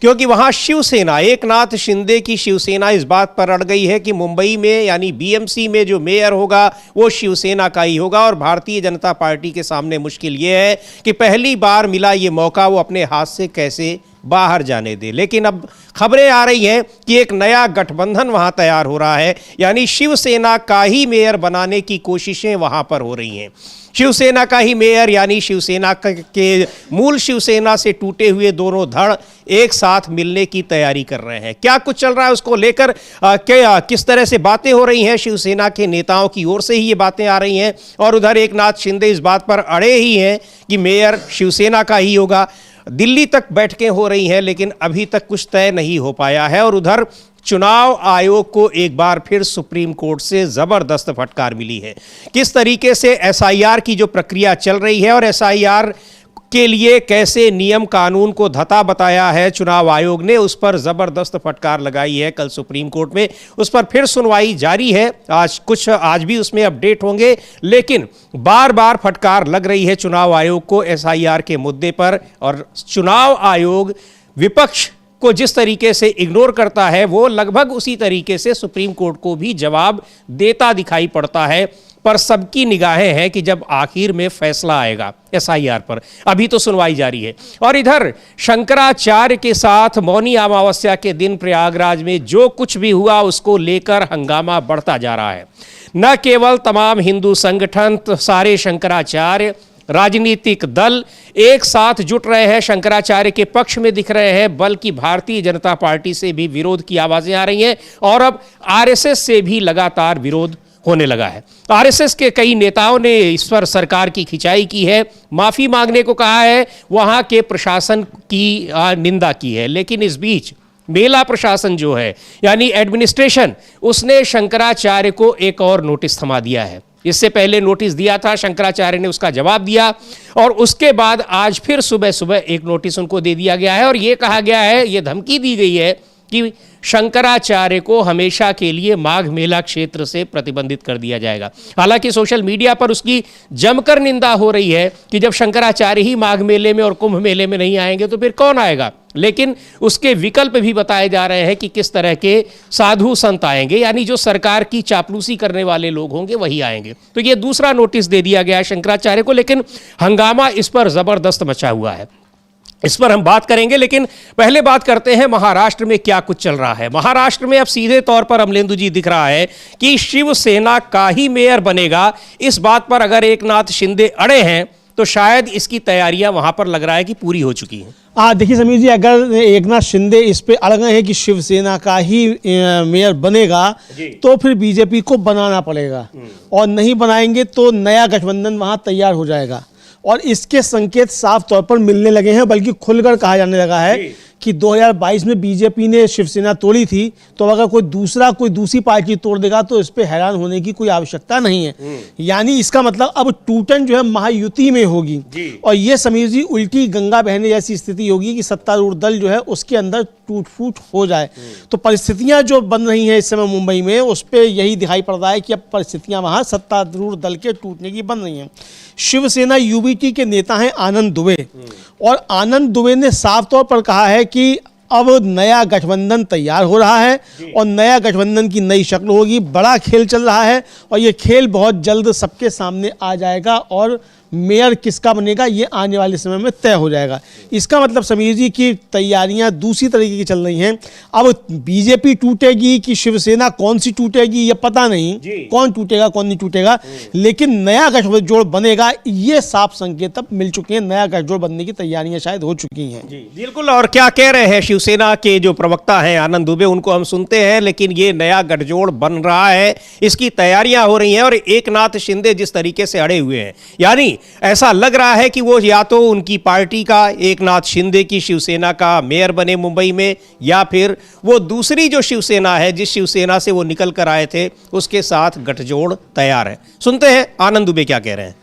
क्योंकि वहां शिवसेना, एकनाथ शिंदे की शिवसेना इस बात पर अड़ गई है कि मुंबई में यानी बीएमसी में जो मेयर होगा वो शिवसेना का ही होगा। और भारतीय जनता पार्टी के सामने मुश्किल ये है कि पहली बार मिला ये मौका वो अपने हाथ से कैसे बाहर जाने दे। लेकिन अब खबरें आ रही हैं कि एक नया गठबंधन वहां तैयार हो रहा है, यानी शिवसेना का ही मेयर बनाने की कोशिशें वहां पर हो रही हैं। शिवसेना का ही मेयर यानी शिवसेना के मूल शिवसेना से टूटे हुए दोनों धड़ एक साथ मिलने की तैयारी कर रहे हैं। क्या कुछ चल रहा है उसको लेकर किस तरह से बातें हो रही हैं, शिवसेना के नेताओं की ओर से ही ये बातें आ रही हैं और उधर एकनाथ शिंदे इस बात पर अड़े ही हैं कि मेयर शिवसेना का ही होगा। दिल्ली तक बैठकें हो रही हैं लेकिन अभी तक कुछ तय नहीं हो पाया है। और उधर चुनाव आयोग को एक बार फिर सुप्रीम कोर्ट से जबरदस्त फटकार मिली है। किस तरीके से एसआईआर की जो प्रक्रिया चल रही है और एसआईआर के लिए कैसे नियम कानून को धता बताया है चुनाव आयोग ने, उस पर जबरदस्त फटकार लगाई है कल सुप्रीम कोर्ट में। उस पर फिर सुनवाई जारी है, आज भी उसमें अपडेट होंगे। लेकिन बार बार फटकार लग रही है चुनाव आयोग को एसआईआर के मुद्दे पर। और चुनाव आयोग विपक्ष को जिस तरीके से इग्नोर करता है वो लगभग उसी तरीके से सुप्रीम कोर्ट को भी जवाब देता दिखाई पड़ता है। पर सबकी निगाहें हैं कि जब आखिर में फैसला आएगा एसआईआर पर। अभी तो सुनवाई जारी है। और इधर शंकराचार्य के साथ मौनी अमावस्या के दिन प्रयागराज में जो कुछ भी हुआ उसको लेकर हंगामा बढ़ता जा रहा है। न केवल तमाम हिंदू संगठन, सारे शंकराचार्य राजनीतिक दल एक साथ जुट रहे हैं, शंकराचार्य के पक्ष में दिख रहे हैं, बल्कि भारतीय जनता पार्टी से भी विरोध की आवाजें आ रही हैं और अब आरएसएस से भी लगातार विरोध होने लगा है। आरएसएस के कई नेताओं ने इस पर सरकार की खिंचाई की है, माफी मांगने को कहा है, वहां के प्रशासन की निंदा की है। लेकिन इस बीच मेला प्रशासन जो है यानी एडमिनिस्ट्रेशन, उसने शंकराचार्य को एक और नोटिस थमा दिया है। इससे पहले नोटिस दिया था, शंकराचार्य ने उसका जवाब दिया और उसके बाद आज फिर सुबह सुबह एक नोटिस उनको दे दिया गया है और यह कहा गया है, यह धमकी दी गई है कि शंकराचार्य को हमेशा के लिए माघ मेला क्षेत्र से प्रतिबंधित कर दिया जाएगा। हालांकि सोशल मीडिया पर उसकी जमकर निंदा हो रही है कि जब शंकराचार्य ही माघ मेले में और कुंभ मेले में नहीं आएंगे तो फिर कौन आएगा। लेकिन उसके विकल्प भी बताए जा रहे हैं कि किस तरह के साधु संत आएंगे, यानी जो सरकार की चापलूसी करने वाले लोग होंगे वही आएंगे। तो ये दूसरा नोटिस दे दिया गया है शंकराचार्य को। लेकिन हंगामा इस पर जबरदस्त मचा हुआ है, इस पर हम बात करेंगे। लेकिन पहले बात करते हैं महाराष्ट्र में क्या कुछ चल रहा है। महाराष्ट्र में अब सीधे तौर पर अमलेंदु जी दिख रहा है कि शिवसेना का ही मेयर बनेगा। इस बात पर अगर एकनाथ शिंदे अड़े हैं तो शायद इसकी तैयारियां वहां पर लग रहा है कि पूरी हो चुकी हैं। देखिए समीर जी, अगर एकनाथ शिंदे इस पे अड़ गए हैं कि शिवसेना का ही मेयर बनेगा तो फिर बीजेपी को बनाना पड़ेगा और नहीं बनाएंगे तो नया गठबंधन वहां तैयार हो जाएगा। और इसके संकेत साफ तौर पर मिलने लगे हैं, बल्कि खुलकर कहा जाने लगा है कि 2022 में बीजेपी ने शिवसेना तोड़ी थी, तो अगर कोई दूसरी पार्टी तोड़ देगा तो इस पे हैरान होने की कोई आवश्यकता नहीं है। यानी इसका मतलब अब टूटन जो है महायुति में होगी और ये समीर जी उल्टी गंगा बहने जैसी स्थिति होगी कि सत्तारूढ़ दल जो है उसके अंदर टूट फूट हो जाए। तो परिस्थितियां जो बन रही हैं इस समय मुंबई में, उस पर यही दिखाई पड़ रहा है कि अब परिस्थितियां वहां सत्तारूढ़ दल के टूटने की बन रही हैं। शिवसेना यूबीटी के नेता हैं आनंद दुबे और आनंद दुबे ने साफ तौर पर कहा है कि अब नया गठबंधन तैयार हो रहा है और नया गठबंधन की नई शक्ल होगी। बड़ा खेल चल रहा है और ये खेल बहुत जल्द सबके सामने आ जाएगा और मेयर किसका बनेगा ये आने वाले समय में तय हो जाएगा। इसका मतलब समीर जी की तैयारियां दूसरी तरीके की चल रही हैं। अब बीजेपी टूटेगी कि शिवसेना कौन सी टूटेगी ये पता नहीं, कौन टूटेगा कौन नहीं टूटेगा, लेकिन नया गठजोड़ बनेगा ये साफ संकेत अब मिल चुके हैं। नया गठजोड़ बनने की तैयारियां शायद हो चुकी हैं। बिल्कुल। और क्या कह रहे हैं शिवसेना के जो प्रवक्ता हैं आनंद दुबे, उनको हम सुनते हैं। लेकिन ये नया गठजोड़ बन रहा है, इसकी तैयारियां हो रही हैं और एकनाथ शिंदे जिस तरीके से अड़े हुए हैं, यानी ऐसा लग रहा है कि वो या तो उनकी पार्टी का, एकनाथ शिंदे की शिवसेना का मेयर बने मुंबई में, या फिर वो दूसरी जो शिवसेना है जिस शिवसेना से वो निकल कर आए थे उसके साथ गठजोड़ तैयार है। सुनते हैं आनंद दुबे क्या कह रहे हैं।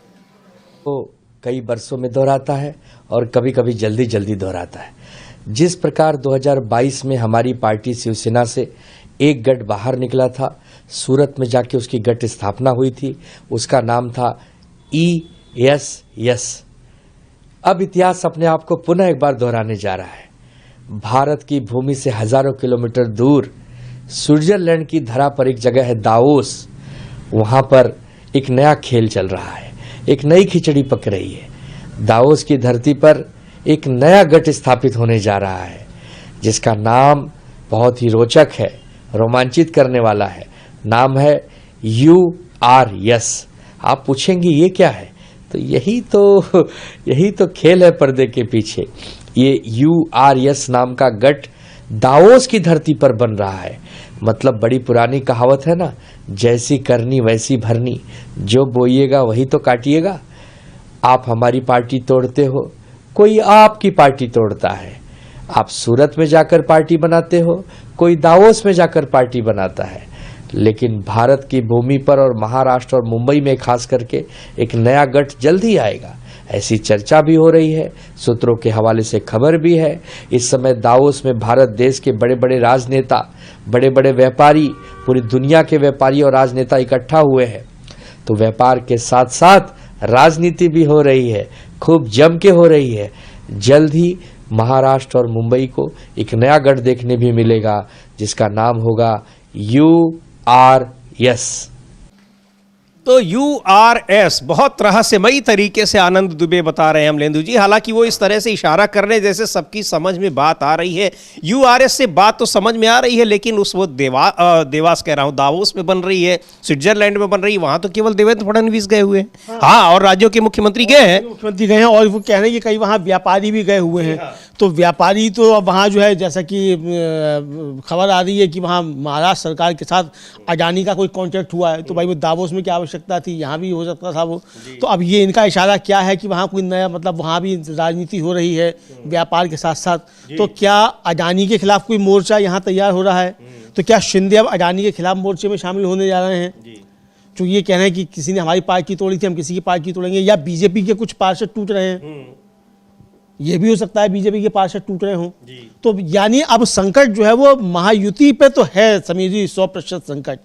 वो कई वर्षों में दोहराता है और कभी कभी जल्दी जल्दी दोहराता है। जिस प्रकार 2022 में हमारी पार्टी शिवसेना से एक गठ बाहर निकला था, सूरत में जाके उसकी गठ स्थापना हुई थी, उसका नाम था ESS। अब इतिहास अपने आप को पुनः एक बार दोहराने जा रहा है। भारत की भूमि से हजारों किलोमीटर दूर स्विट्जरलैंड की धरा पर एक जगह है दावोस, वहां पर एक नया खेल चल रहा है, एक नई खिचड़ी पक रही है। दावोस की धरती पर एक नया गठ स्थापित होने जा रहा है जिसका नाम बहुत ही रोचक है, रोमांचित करने वाला है। नाम है URS। आप पूछेंगे ये क्या है, तो यही तो खेल है पर्दे के पीछे। ये URS नाम का गठ दावोस की धरती पर बन रहा है। मतलब बड़ी पुरानी कहावत है ना, जैसी करनी वैसी भरनी, जो बोइएगा वही तो काटिएगा। आप हमारी पार्टी तोड़ते हो, कोई आपकी पार्टी तोड़ता है। आप सूरत में जाकर पार्टी बनाते हो, कोई दावोस में जाकर पार्टी बनाता है। लेकिन भारत की भूमि पर और महाराष्ट्र और मुंबई में खास करके एक नया गठ जल्द ही आएगा, ऐसी चर्चा भी हो रही है। सूत्रों के हवाले से खबर भी है। इस समय दावोस में भारत देश के बड़े बड़े राजनेता, बड़े बड़े व्यापारी, पूरी दुनिया के व्यापारी और राजनेता इकट्ठा हुए हैं। तो व्यापार के साथ साथ राजनीति भी हो रही है, खूब जम के हो रही है। जल्द ही महाराष्ट्र और मुंबई को एक नया गढ़ देखने भी मिलेगा जिसका नाम होगा URS। तो URS बहुत रहस्यमयी तरीके से आनंद दुबे बता रहे हैं अमलेंदु जी। हालांकि वो इस तरह से इशारा कर रहे हैं जैसे सबकी समझ में बात आ रही है। URS से बात तो समझ में आ रही है, लेकिन उस वो देवास कह रहा हूँ, दावोस में बन रही है, स्विट्जरलैंड में बन रही है, वहां तो केवल देवेंद्र फडणवीस गए हुए हैं। हाँ, और राज्यों के मुख्यमंत्री गए हैं, और वो कह रहे हैं कि कई वहाँ व्यापारी भी गए हुए हैं। तो व्यापारी तो अब वहाँ जो है, जैसा कि खबर आ रही है कि वहाँ महाराष्ट्र सरकार के साथ अडानी का कोई कॉन्ट्रैक्ट हुआ है, तो भाई वो दावोस में क्या आवश्यकता थी, यहाँ भी हो सकता था वो। तो अब ये इनका इशारा क्या है कि वहाँ कोई नया, मतलब वहाँ भी राजनीति हो रही है व्यापार के साथ साथ। तो क्या अडानी के खिलाफ कोई मोर्चा यहाँ तैयार हो रहा है? तो क्या शिंदे अब अडानी के खिलाफ मोर्चे में शामिल होने जा रहे हैं? तो ये कह रहे हैं कि किसी ने हमारी पार्टी तोड़ी थी, हम किसी की पार्टी तोड़ेंगे, या बीजेपी के कुछ पार्षद टूट रहे हैं, ये भी हो सकता है बीजेपी के पार्षद टूट रहे हों। तो यानी अब संकट जो है वो महायुति पे तो है समीर जी, 100% संकट।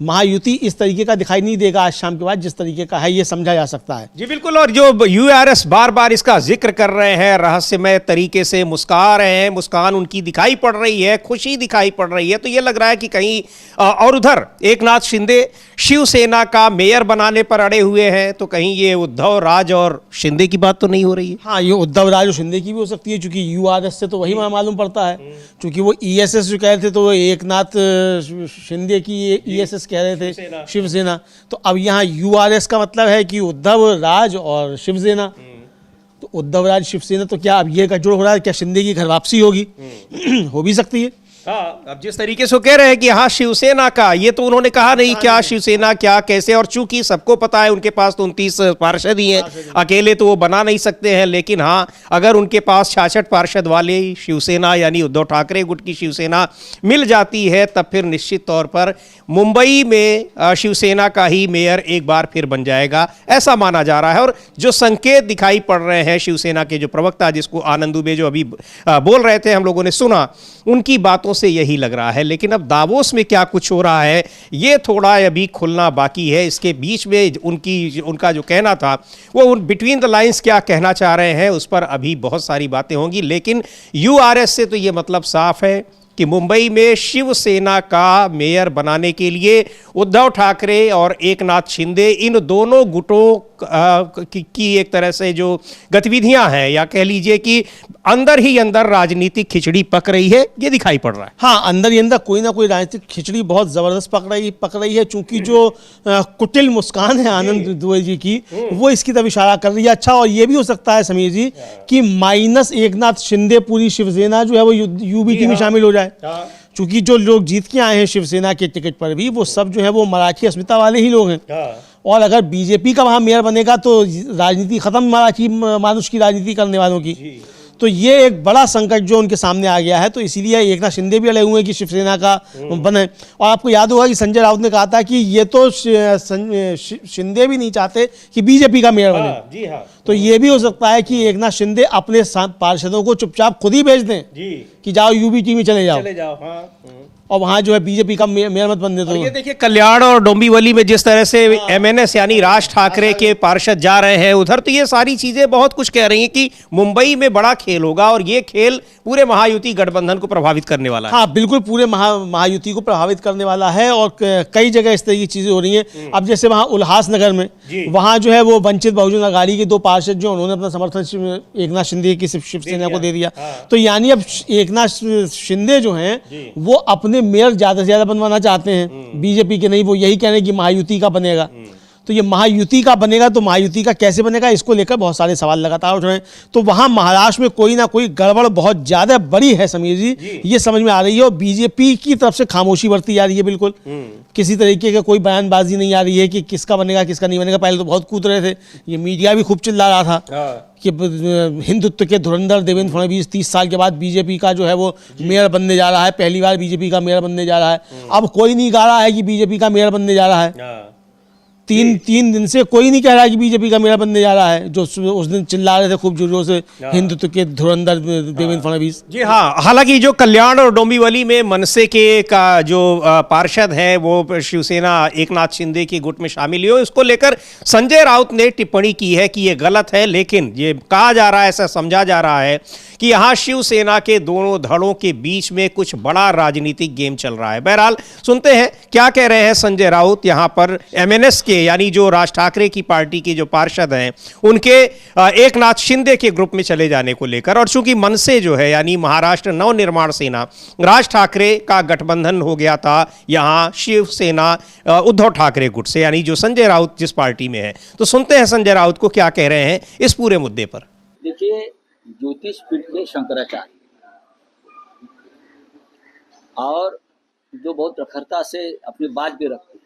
महायुति इस तरीके का दिखाई नहीं देगा आज शाम के बाद जिस तरीके का है, ये समझा जा सकता है। जी बिल्कुल। और जो URS बार बार इसका जिक्र कर रहे हैं, रहस्यमय तरीके से मुस्कुरा रहे हैं, मुस्कान उनकी दिखाई पड़ रही है, खुशी दिखाई पड़ रही है, तो ये लग रहा है कि कहीं और उधर एकनाथ शिंदे शिवसेना का मेयर बनाने पर अड़े हुए हैं, तो कहीं ये उद्धव राज और शिंदे की बात तो नहीं हो रही है। हाँ, ये उद्धव राज और शिंदे की भी हो सकती है, क्योंकि URS से तो वही मालूम पड़ता है। क्योंकि वो ESS जो कह रहे थे, तो वो एकनाथ शिंदे की ESS कह रहे थे, शिवसेना। तो अब यहाँ URS का मतलब है कि उद्धव राज और शिवसेना। तो उद्धव राज शिवसेना, तो क्या अब ये गठजोड़ हो रहा है? क्या शिंदे की घर वापसी होगी? हो भी सकती है। हाँ, अब जिस तरीके से वो कह रहे हैं कि हाँ शिवसेना का, ये तो उन्होंने कहा नहीं क्या शिवसेना क्या कैसे, और चूंकि सबको पता है उनके पास तो 29 पार्षद ही हैं, अकेले तो वो बना नहीं सकते हैं। लेकिन हाँ, अगर उनके पास 66 पार्षद वाले शिवसेना यानी उद्धव ठाकरे गुट की शिवसेना मिल जाती है, तब फिर निश्चित तौर पर मुंबई में शिवसेना का ही मेयर एक बार फिर बन जाएगा, ऐसा माना जा रहा है। और जो संकेत दिखाई पड़ रहे हैं शिवसेना के जो प्रवक्ता, जिसको आनंद दुबे जो अभी बोल रहे थे, हम लोगों ने सुना, उनकी बातों से यही लग रहा है। लेकिन अब दावोस में क्या कुछ हो रहा है, ये थोड़ा अभी खुलना बाकी है। इसके बीच में उनका जो कहना था, वो बिटवीन द लाइंस क्या कहना चाह रहे हैं, उस पर अभी बहुत सारी बातें होंगी। लेकिन URS से तो ये मतलब साफ है कि मुंबई में शिवसेना का मेयर बनाने के लिए उद्धव ठाकरे और एकनाथ शिंदे, इन दोनों गुटों की एक तरह से जो गतिविधियां हैं, या कह लीजिए कि अंदर ही अंदर राजनीतिक खिचड़ी पक रही है, ये दिखाई पड़ रहा है। हाँ, अंदर ही अंदर कोई ना कोई राजनीतिक खिचड़ी बहुत जबरदस्त पक रही है। चूंकि जो कुटिल मुस्कान है आनंद दुबे जी की, वो इसकी तरफ इशारा कर रही है। अच्छा, और ये भी हो सकता है समीर जी कि माइनस एकनाथ शिंदे पूरी शिवसेना जो है वो UBT में शामिल हो जाए। चूंकि जो लोग जीत के आए हैं शिवसेना के टिकट पर भी, वो सब जो है वो मराठी अस्मिता वाले ही लोग हैं। और अगर बीजेपी का वहां मेयर बनेगा तो राजनीति खत्म, मराठी मानुष की राजनीति करने वालों की। तो ये एक बड़ा संकट जो उनके सामने आ गया है। तो इसीलिए एकनाथ शिंदे भी अड़े हुए हैं कि शिवसेना का बने। और आपको याद होगा कि संजय राउत ने कहा था कि ये तो शिंदे भी नहीं चाहते कि बीजेपी का मेयर बने। जी हाँ। तो ये भी हो सकता है कि एकनाथ शिंदे अपने पार्षदों को चुपचाप खुद ही भेज दें कि जाओ यूबीटी में चले जाओ और वहाँ जो है बीजेपी का मेयर मत बनने दो। ये देखिए कल्याण और डोंबिवली में जिस तरह से एमएनएस यानी राज ठाकरे के पार्षद जा रहे हैं उधर, तो ये सारी चीजें बहुत कुछ कह रही हैं कि मुंबई में बड़ा खेल होगा और ये खेल पूरे महायुति गठबंधन को प्रभावित करने वाला है। हाँ बिल्कुल, पूरे महायुति को प्रभावित करने वाला है और कई जगह इस तरह की चीजें हो रही हैं। अब जैसे वहाँ उल्लासनगर में वहाँ जो है वो वंचित बहुजन अघाड़ी के 2 पार्षद जो उन्होंने अपना समर्थन एकनाथ शिंदे की शिवसेना को दे दिया। तो यानी अब एकनाथ शिंदे जो हैं वो अपने मेयर ज्यादा से ज्यादा बनवाना चाहते हैं, बीजेपी के नहीं। वो यही कह रहे हैं कि महायुति का बनेगा। तो ये महायुति का बनेगा तो महायुति का कैसे बनेगा, इसको लेकर बहुत सारे सवाल लगातार उठ रहे हैं। तो वहां महाराष्ट्र में कोई ना कोई गड़बड़ बहुत ज्यादा बड़ी है समीर जी, ये समझ में आ रही है। और बीजेपी की तरफ से खामोशी बरती जा रही है, बिल्कुल किसी तरीके का कोई बयानबाजी नहीं आ रही है कि किसका बनेगा किसका नहीं बनेगा। पहले तो बहुत कूद रहे थे, ये मीडिया भी खूब चिल्ला रहा था कि हिंदुत्व के धुरंधर देवेंद्र फडणवीस 30 साल के बाद बीजेपी का जो है वो मेयर बनने जा रहा है, पहली बार बीजेपी का मेयर बनने जा रहा है। अब कोई नहीं गा रहा है कि बीजेपी का मेयर बनने जा रहा है। तीन दिन से कोई नहीं कह रहा है कि बीजेपी का मेयर बनने जा रहा है, जो उस दिन चिल्ला रहे थे खूब जोरों से हिंदुत्व के धुरंधर देवेंद्र फडणवीस। जी हाँ, हालांकि जो कल्याण और डोंबिवली में मनसे के का जो पार्षद है वो शिवसेना एकनाथ शिंदे की गुट में शामिल हुए, इसको लेकर संजय राउत ने टिप्पणी की है कि ये गलत है। लेकिन ये कहा जा रहा है, ऐसा समझा जा रहा है कि यहाँ शिवसेना के दोनों धड़ों के बीच में कुछ बड़ा राजनीतिक गेम चल रहा है। बहरहाल सुनते हैं क्या कह रहे हैं संजय राउत यहाँ पर एमएनएस के यानी जो राज ठाकरे की पार्टी के जो पार्षद हैं उनके एकनाथ शिंदे के ग्रुप में चले जाने को लेकर। और चूंकि मनसे जो है यानी महाराष्ट्र नवनिर्माण सेना राज ठाकरे का गठबंधन हो गया था यहाँ शिवसेना उद्धव ठाकरे गुट से, यानी जो संजय राउत जिस पार्टी में है। तो सुनते हैं संजय राउत को क्या कह रहे हैं इस पूरे मुद्दे पर। देखिए, ज्योतिष पीठ के शंकराचार्य और जो बहुत प्रखरता से अपनी बात भी रखते हैं,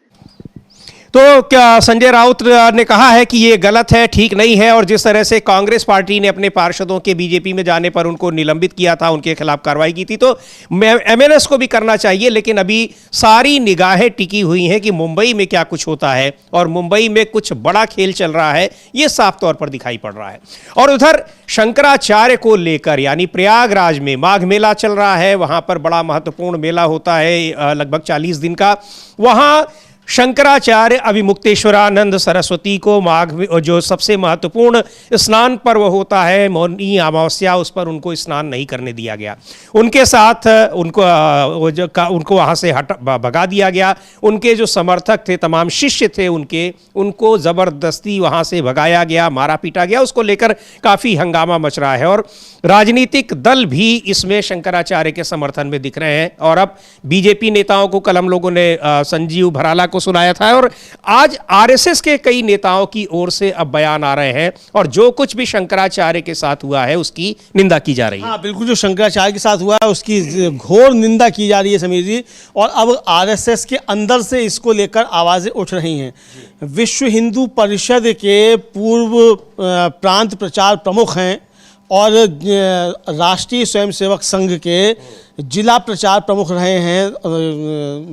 तो क्या संजय राउत ने कहा है कि ये गलत है, ठीक नहीं है। और जिस तरह से कांग्रेस पार्टी ने अपने पार्षदों के बीजेपी में जाने पर उनको निलंबित किया था, उनके खिलाफ कार्रवाई की थी, तो एमएनएस को भी करना चाहिए। लेकिन अभी सारी निगाहें टिकी हुई हैं कि मुंबई में क्या कुछ होता है और मुंबई में कुछ बड़ा खेल चल रहा है, ये साफ तौर पर दिखाई पड़ रहा है। और उधर शंकराचार्य को लेकर यानी प्रयागराज में माघ मेला चल रहा है, वहां पर बड़ा महत्वपूर्ण मेला होता है लगभग 40 दिन का। वहां शंकराचार्य अभिमुक्तेश्वरानंद सरस्वती को माघ में जो सबसे महत्वपूर्ण स्नान पर्व होता है मौनी अमावस्या, उस पर उनको स्नान नहीं करने दिया गया। उनके साथ उनको वहाँ से भगा दिया गया। उनके जो समर्थक थे, तमाम शिष्य थे उनको ज़बरदस्ती वहाँ से भगाया गया, मारा पीटा गया। उसको लेकर काफ़ी हंगामा मच रहा है और राजनीतिक दल भी इसमें शंकराचार्य के समर्थन में दिख रहे हैं। और अब बीजेपी नेताओं को कल हम लोगों ने संजीव भराला को सुनाया था और आज आरएसएस के कई नेताओं की ओर से अब बयान आ रहे हैं और जो कुछ भी शंकराचार्य के साथ हुआ है उसकी निंदा की जा रही है। हाँ बिल्कुल, जो शंकराचार्य के साथ हुआ है उसकी घोर निंदा की जा रही है समीर जी। और अब आरएसएस के अंदर से इसको लेकर आवाजें उठ रही हैं। विश्व हिंदू परिषद के पूर्व प्रांत प्रचार प्रमुख हैं और राष्ट्रीय स्वयंसेवक संघ के जिला प्रचार प्रमुख रहे हैं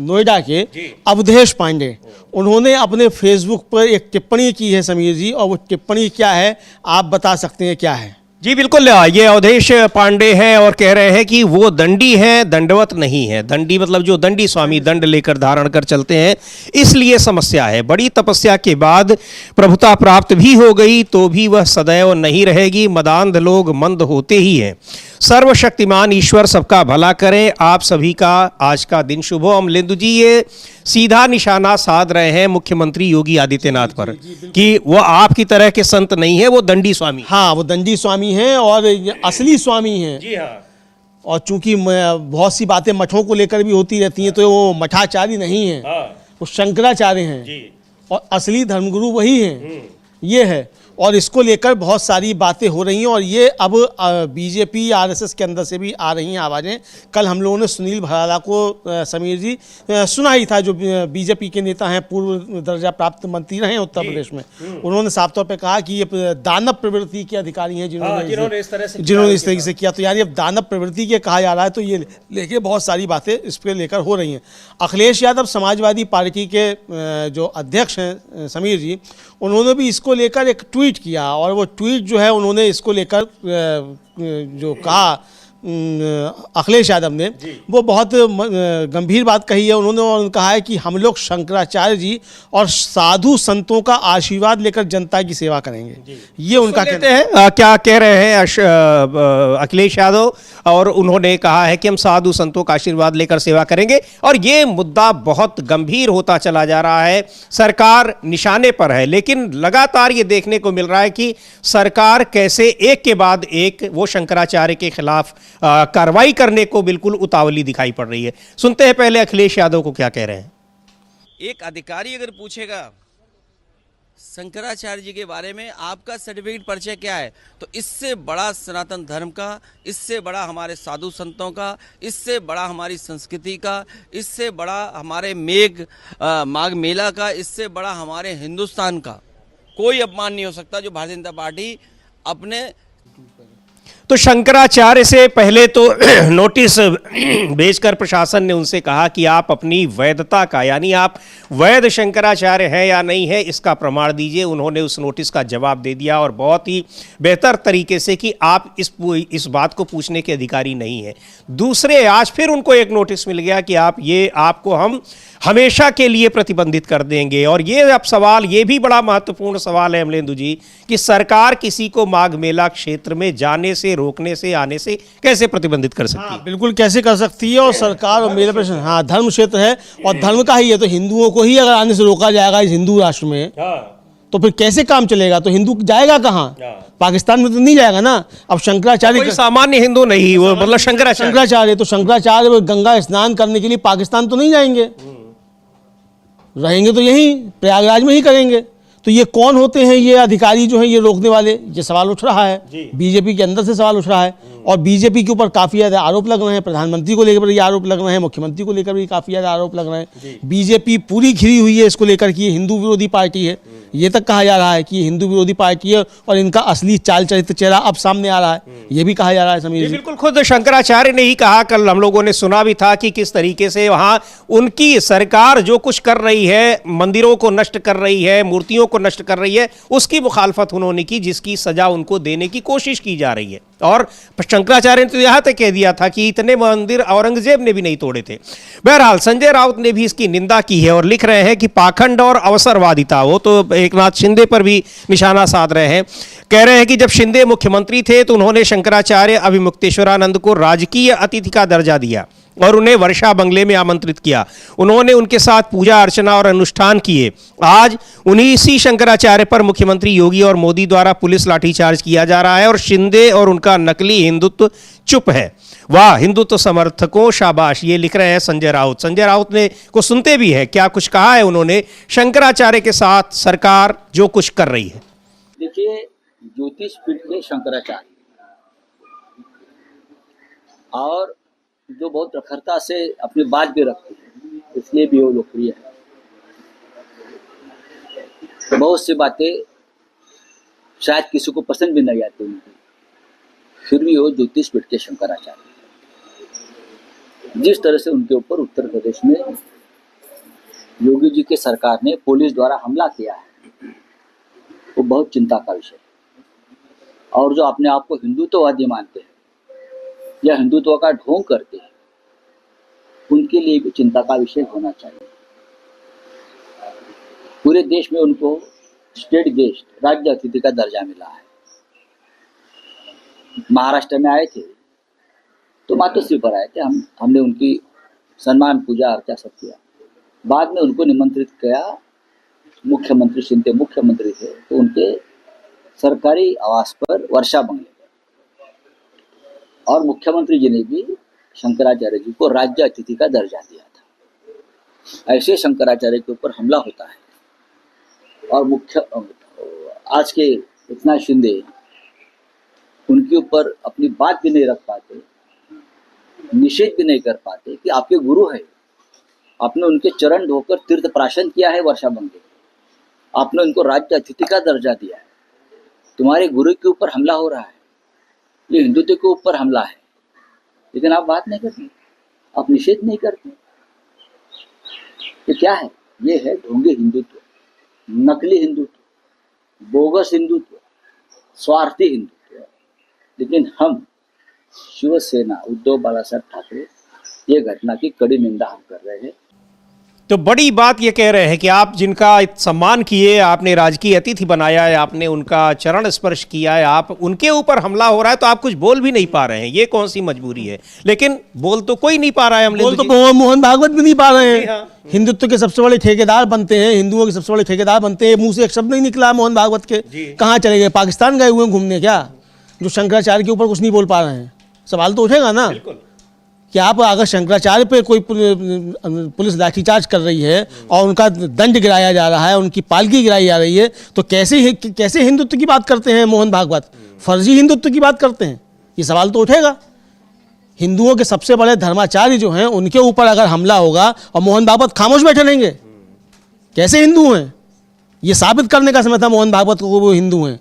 नोएडा के अवधेश पांडे। उन्होंने अपने फेसबुक पर एक टिप्पणी की है समीर जी, और वो टिप्पणी क्या है आप बता सकते हैं क्या है? जी बिल्कुल, ये अवधेश पांडे हैं और कह रहे हैं कि वो दंडी हैं, दंडवत नहीं है। दंडी मतलब जो दंडी स्वामी दंड लेकर धारण कर चलते हैं, इसलिए समस्या है। बड़ी तपस्या के बाद प्रभुता प्राप्त भी हो गई तो भी वह सदैव नहीं रहेगी। मदांध लोग मंद होते ही हैं। सर्वशक्तिमान ईश्वर सबका भला करें। आप सभी का आज का दिन शुभ हो। अमलेंदु जी ये सीधा निशाना साध रहे हैं मुख्यमंत्री योगी आदित्यनाथ पर कि वो आपकी तरह के संत नहीं है, वो दंडी स्वामी। हाँ, वो दंडी स्वामी हैं और असली स्वामी हैं। जी हाँ। और चूंकि बहुत सी बातें मठों को लेकर भी होती रहती हैं, तो वो मठाचार्य नहीं है, वो शंकराचार्य हैं और असली धर्मगुरु वही हैं। ये है और इसको लेकर बहुत सारी बातें हो रही हैं और ये अब बीजेपी आरएसएस के अंदर से भी आ रही हैं आवाज़ें। कल हम लोगों ने सुनील भराला को समीर जी सुना ही था, जो बीजेपी के नेता हैं, पूर्व दर्जा प्राप्त मंत्री रहे हैं उत्तर प्रदेश में। उन्होंने साफ तौर पे कहा कि ये दानव प्रवृत्ति के अधिकारी हैं जिन्होंने इस तरीके से किया। तो यार ये दानव प्रवृत्ति के कहा जा रहा है, तो ये लेके बहुत सारी बातें इस पर लेकर हो रही हैं। अखिलेश यादव समाजवादी पार्टी के जो अध्यक्ष हैं समीर जी, उन्होंने भी इसको लेकर एक ट्वीट ट्वीट किया, और वो ट्वीट जो है उन्होंने इसको लेकर जो कहा अखिलेश यादव ने, वो बहुत गंभीर बात कही है उन्होंने। और कहा है कि हम लोग शंकराचार्य जी और साधु संतों का आशीर्वाद लेकर जनता की सेवा करेंगे। ये उनका कहना है। क्या कह रहे हैं अखिलेश यादव, और उन्होंने कहा है कि हम साधु संतों का आशीर्वाद लेकर सेवा करेंगे। और ये मुद्दा बहुत गंभीर होता चला जा रहा है, सरकार निशाने पर है, लेकिन लगातार ये देखने को मिल रहा है कि सरकार कैसे एक के बाद एक वो शंकराचार्य के खिलाफ कार्रवाई करने को बिल्कुल उतावली दिखाई पड़ रही है। सुनते हैं पहले अखिलेश यादव को क्या कह रहे हैं। एक अधिकारी अगर पूछेगा शंकराचार्य जी के बारे में आपका सर्टिफिकेट परिचय क्या है, तो इससे बड़ा सनातन धर्म का, इससे बड़ा हमारे साधु संतों का, इससे बड़ा हमारी संस्कृति का, इससे बड़ा हमारे माघ मेला का, इससे बड़ा हमारे हिंदुस्तान का कोई अपमान नहीं हो सकता जो भारतीय जनता पार्टी अपने। तो शंकराचार्य से पहले तो नोटिस भेजकर प्रशासन ने उनसे कहा कि आप अपनी वैधता का, यानी आप वैध शंकराचार्य हैं या नहीं है, इसका प्रमाण दीजिए। उन्होंने उस नोटिस का जवाब दे दिया, और बहुत ही बेहतर तरीके से कि आप इस बात को पूछने के अधिकारी नहीं हैं। दूसरे, आज फिर उनको एक नोटिस मिल गया कि आपको हम हमेशा के लिए प्रतिबंधित कर देंगे। और ये अब सवाल, ये भी बड़ा महत्वपूर्ण सवाल है अमलेंदु जी, कि सरकार किसी को माघ मेला क्षेत्र में जाने से, रोकने से, आने से कैसे प्रतिबंधित कर सकती है? बिल्कुल कैसे कर सकती है। और सरकार और मेला प्रश्न, हाँ, धर्म क्षेत्र है और धर्म का ही है, तो हिंदुओं को ही अगर आने से रोका जाएगा इस हिंदू राष्ट्र में, तो फिर कैसे काम चलेगा? तो हिंदू जाएगा कहाँ? पाकिस्तान में तो नहीं जाएगा ना। अब शंकराचार्य, कोई सामान्य हिंदू नहीं, वो मतलब शंकराचार्य, तो शंकराचार्य गंगा स्नान करने के लिए पाकिस्तान तो नहीं जाएंगे, रहेंगे तो यहीं प्रयागराज में ही करेंगे। तो ये कौन होते हैं ये अधिकारी जो हैं ये रोकने वाले? ये सवाल उठ रहा है, बीजेपी के अंदर से सवाल उठ रहा है, और बीजेपी के ऊपर काफ़ी ज़्यादा आरोप लग रहे हैं। प्रधानमंत्री को लेकर भी आरोप लग रहे हैं, मुख्यमंत्री को लेकर भी काफ़ी ज़्यादा आरोप लग रहे हैं। बीजेपी पूरी घिरी हुई है इसको लेकर कि ये हिंदू विरोधी पार्टी है। ये तक कहा जा रहा है कि ये हिंदू विरोधी पार्टी है, और इनका असली चाल चरित्र चेहरा अब सामने आ रहा है, ये भी कहा जा रहा है। समीर जी, बिल्कुल खुद शंकराचार्य ने ही कहा, कल हम लोगों ने सुना भी था कि किस तरीके से वहां उनकी सरकार जो कुछ कर रही है, मंदिरों को नष्ट कर रही है, मूर्तियों को नष्ट कर रही है, उसकी मुखालफत उन्होंने की, जिसकी सजा उनको देने की कोशिश की जा रही है। और शंकराचार्य ने तो यहां तक कह दिया था कि इतने मंदिर औरंगजेब ने भी नहीं तोड़े थे। बहरहाल संजय राउत ने भी इसकी निंदा की है और लिख रहे हैं कि पाखंड और अवसरवादिता, वो तो एकनाथ शिंदे पर भी निशाना साध रहे हैं। कह रहे हैं कि जब शिंदे मुख्यमंत्री थे तो उन्होंने शंकराचार्य अभिमुक्तेश्वरानंद को राजकीय अतिथि का दर्जा दिया और उन्हें वर्षा बंगले में आमंत्रित किया। उन्होंने उनके साथ पूजा अर्चना और अनुष्ठान किए। आज उन्हीं इसी शंकराचार्य पर मुख्यमंत्री योगी और मोदी द्वारा पुलिस लाठीचार्ज किया जा रहा है और शिंदे और उनका नकली हिंदुत्व चुप है। वाह हिंदुत्व समर्थकों शाबाश, ये लिख रहे हैं संजय राउत। संजय राउत ने को सुनते भी हैं, क्या कुछ कहा है उन्होंने शंकराचार्य के साथ सरकार जो कुछ कर रही है। देखिए, ज्योतिष पीठ के शंकराचार्य और जो बहुत प्रखरता से अपनी बात भी रखते हैं, इसलिए भी वो लोकप्रिय है। बहुत सी बातें शायद किसी को पसंद भी नहीं आती उनकी, फिर भी वो ज्योतिष पीठ के शंकराचार्य। जिस तरह से उनके ऊपर उत्तर प्रदेश में योगी जी के सरकार ने पुलिस द्वारा हमला किया है, वो बहुत चिंता का विषय है। और जो अपने आप को हिंदुत्ववादी मानते हैं या हिंदुत्व का ढोंग करते हैं, उनके लिए भी चिंता का विषय होना चाहिए। पूरे देश में उनको स्टेट गेस्ट, राज्य अतिथि का दर्जा मिला है। महाराष्ट्र में आए थे तो मातोश्री पर आए थे, हमने उनकी सम्मान पूजा अर्चा सब किया। बाद में उनको निमंत्रित किया, मुख्यमंत्री शिंदे मुख्यमंत्री थे तो उनके सरकारी आवास पर वर्षा बंगले और मुख्यमंत्री जी ने भी शंकराचार्य जी को राज्य अतिथि का दर्जा दिया था। ऐसे शंकराचार्य के ऊपर हमला होता है और आज के एकनाथ शिंदे उनके ऊपर अपनी बात भी नहीं रख पाते, निषेध भी नहीं कर पाते कि आपके गुरु है, आपने उनके चरण धोकर तीर्थ प्राशन किया है वर्षा बंगले, आपने उनको राज्य अतिथि का दर्जा दिया है, तुम्हारे गुरु के ऊपर हमला हो रहा है, ये हिंदुत्व के ऊपर हमला है, लेकिन आप बात नहीं करते, आप निषेध नहीं करते। ये क्या है? ये है ढोंगी हिंदुत्व, नकली हिंदुत्व। बोगस हिंदुत्व, स्वार्थी हिंदुत्व। लेकिन हम शिवसेना उद्धव बालासाहेब ठाकरे ये घटना की कड़ी निंदा हम कर रहे हैं। तो बड़ी बात ये कह रहे हैं कि आप जिनका सम्मान किए, आपने राजकीय अतिथि बनाया है, आपने उनका चरण स्पर्श किया है, आप उनके ऊपर हमला हो रहा है तो आप कुछ बोल भी नहीं पा रहे हैं। ये कौन सी मजबूरी है? लेकिन बोल तो कोई नहीं पा रहा है। बोल तो मोहन भागवत भी नहीं पा रहे हैं। हिंदुत्व के सबसे बड़े ठेकेदार बनते हैं, हिंदुओं के सबसे बड़े ठेकेदार बनते हैं, मुंह से एक शब्द नहीं निकला मोहन भागवत के। कहाँ चले गए? पाकिस्तान गए हुए हैं घूमने क्या, जो शंकराचार्य के ऊपर कुछ नहीं बोल पा रहे हैं? सवाल तो उठेगा ना कि आप अगर शंकराचार्य पे कोई पुलिस लाठीचार्ज कर रही है और उनका दंड गिराया जा रहा है, उनकी पालकी गिराई जा रही है, तो कैसे हिंदुत्व की बात करते हैं मोहन भागवत? फर्जी हिंदुत्व की बात करते हैं, ये सवाल तो उठेगा। हिंदुओं के सबसे बड़े धर्माचार्य जो हैं उनके ऊपर अगर हमला होगा और मोहन भागवत खामोश बैठे रहेंगे, कैसे हिंदू हैं? ये साबित करने का समय था मोहन भागवत को वो हिंदू हैं।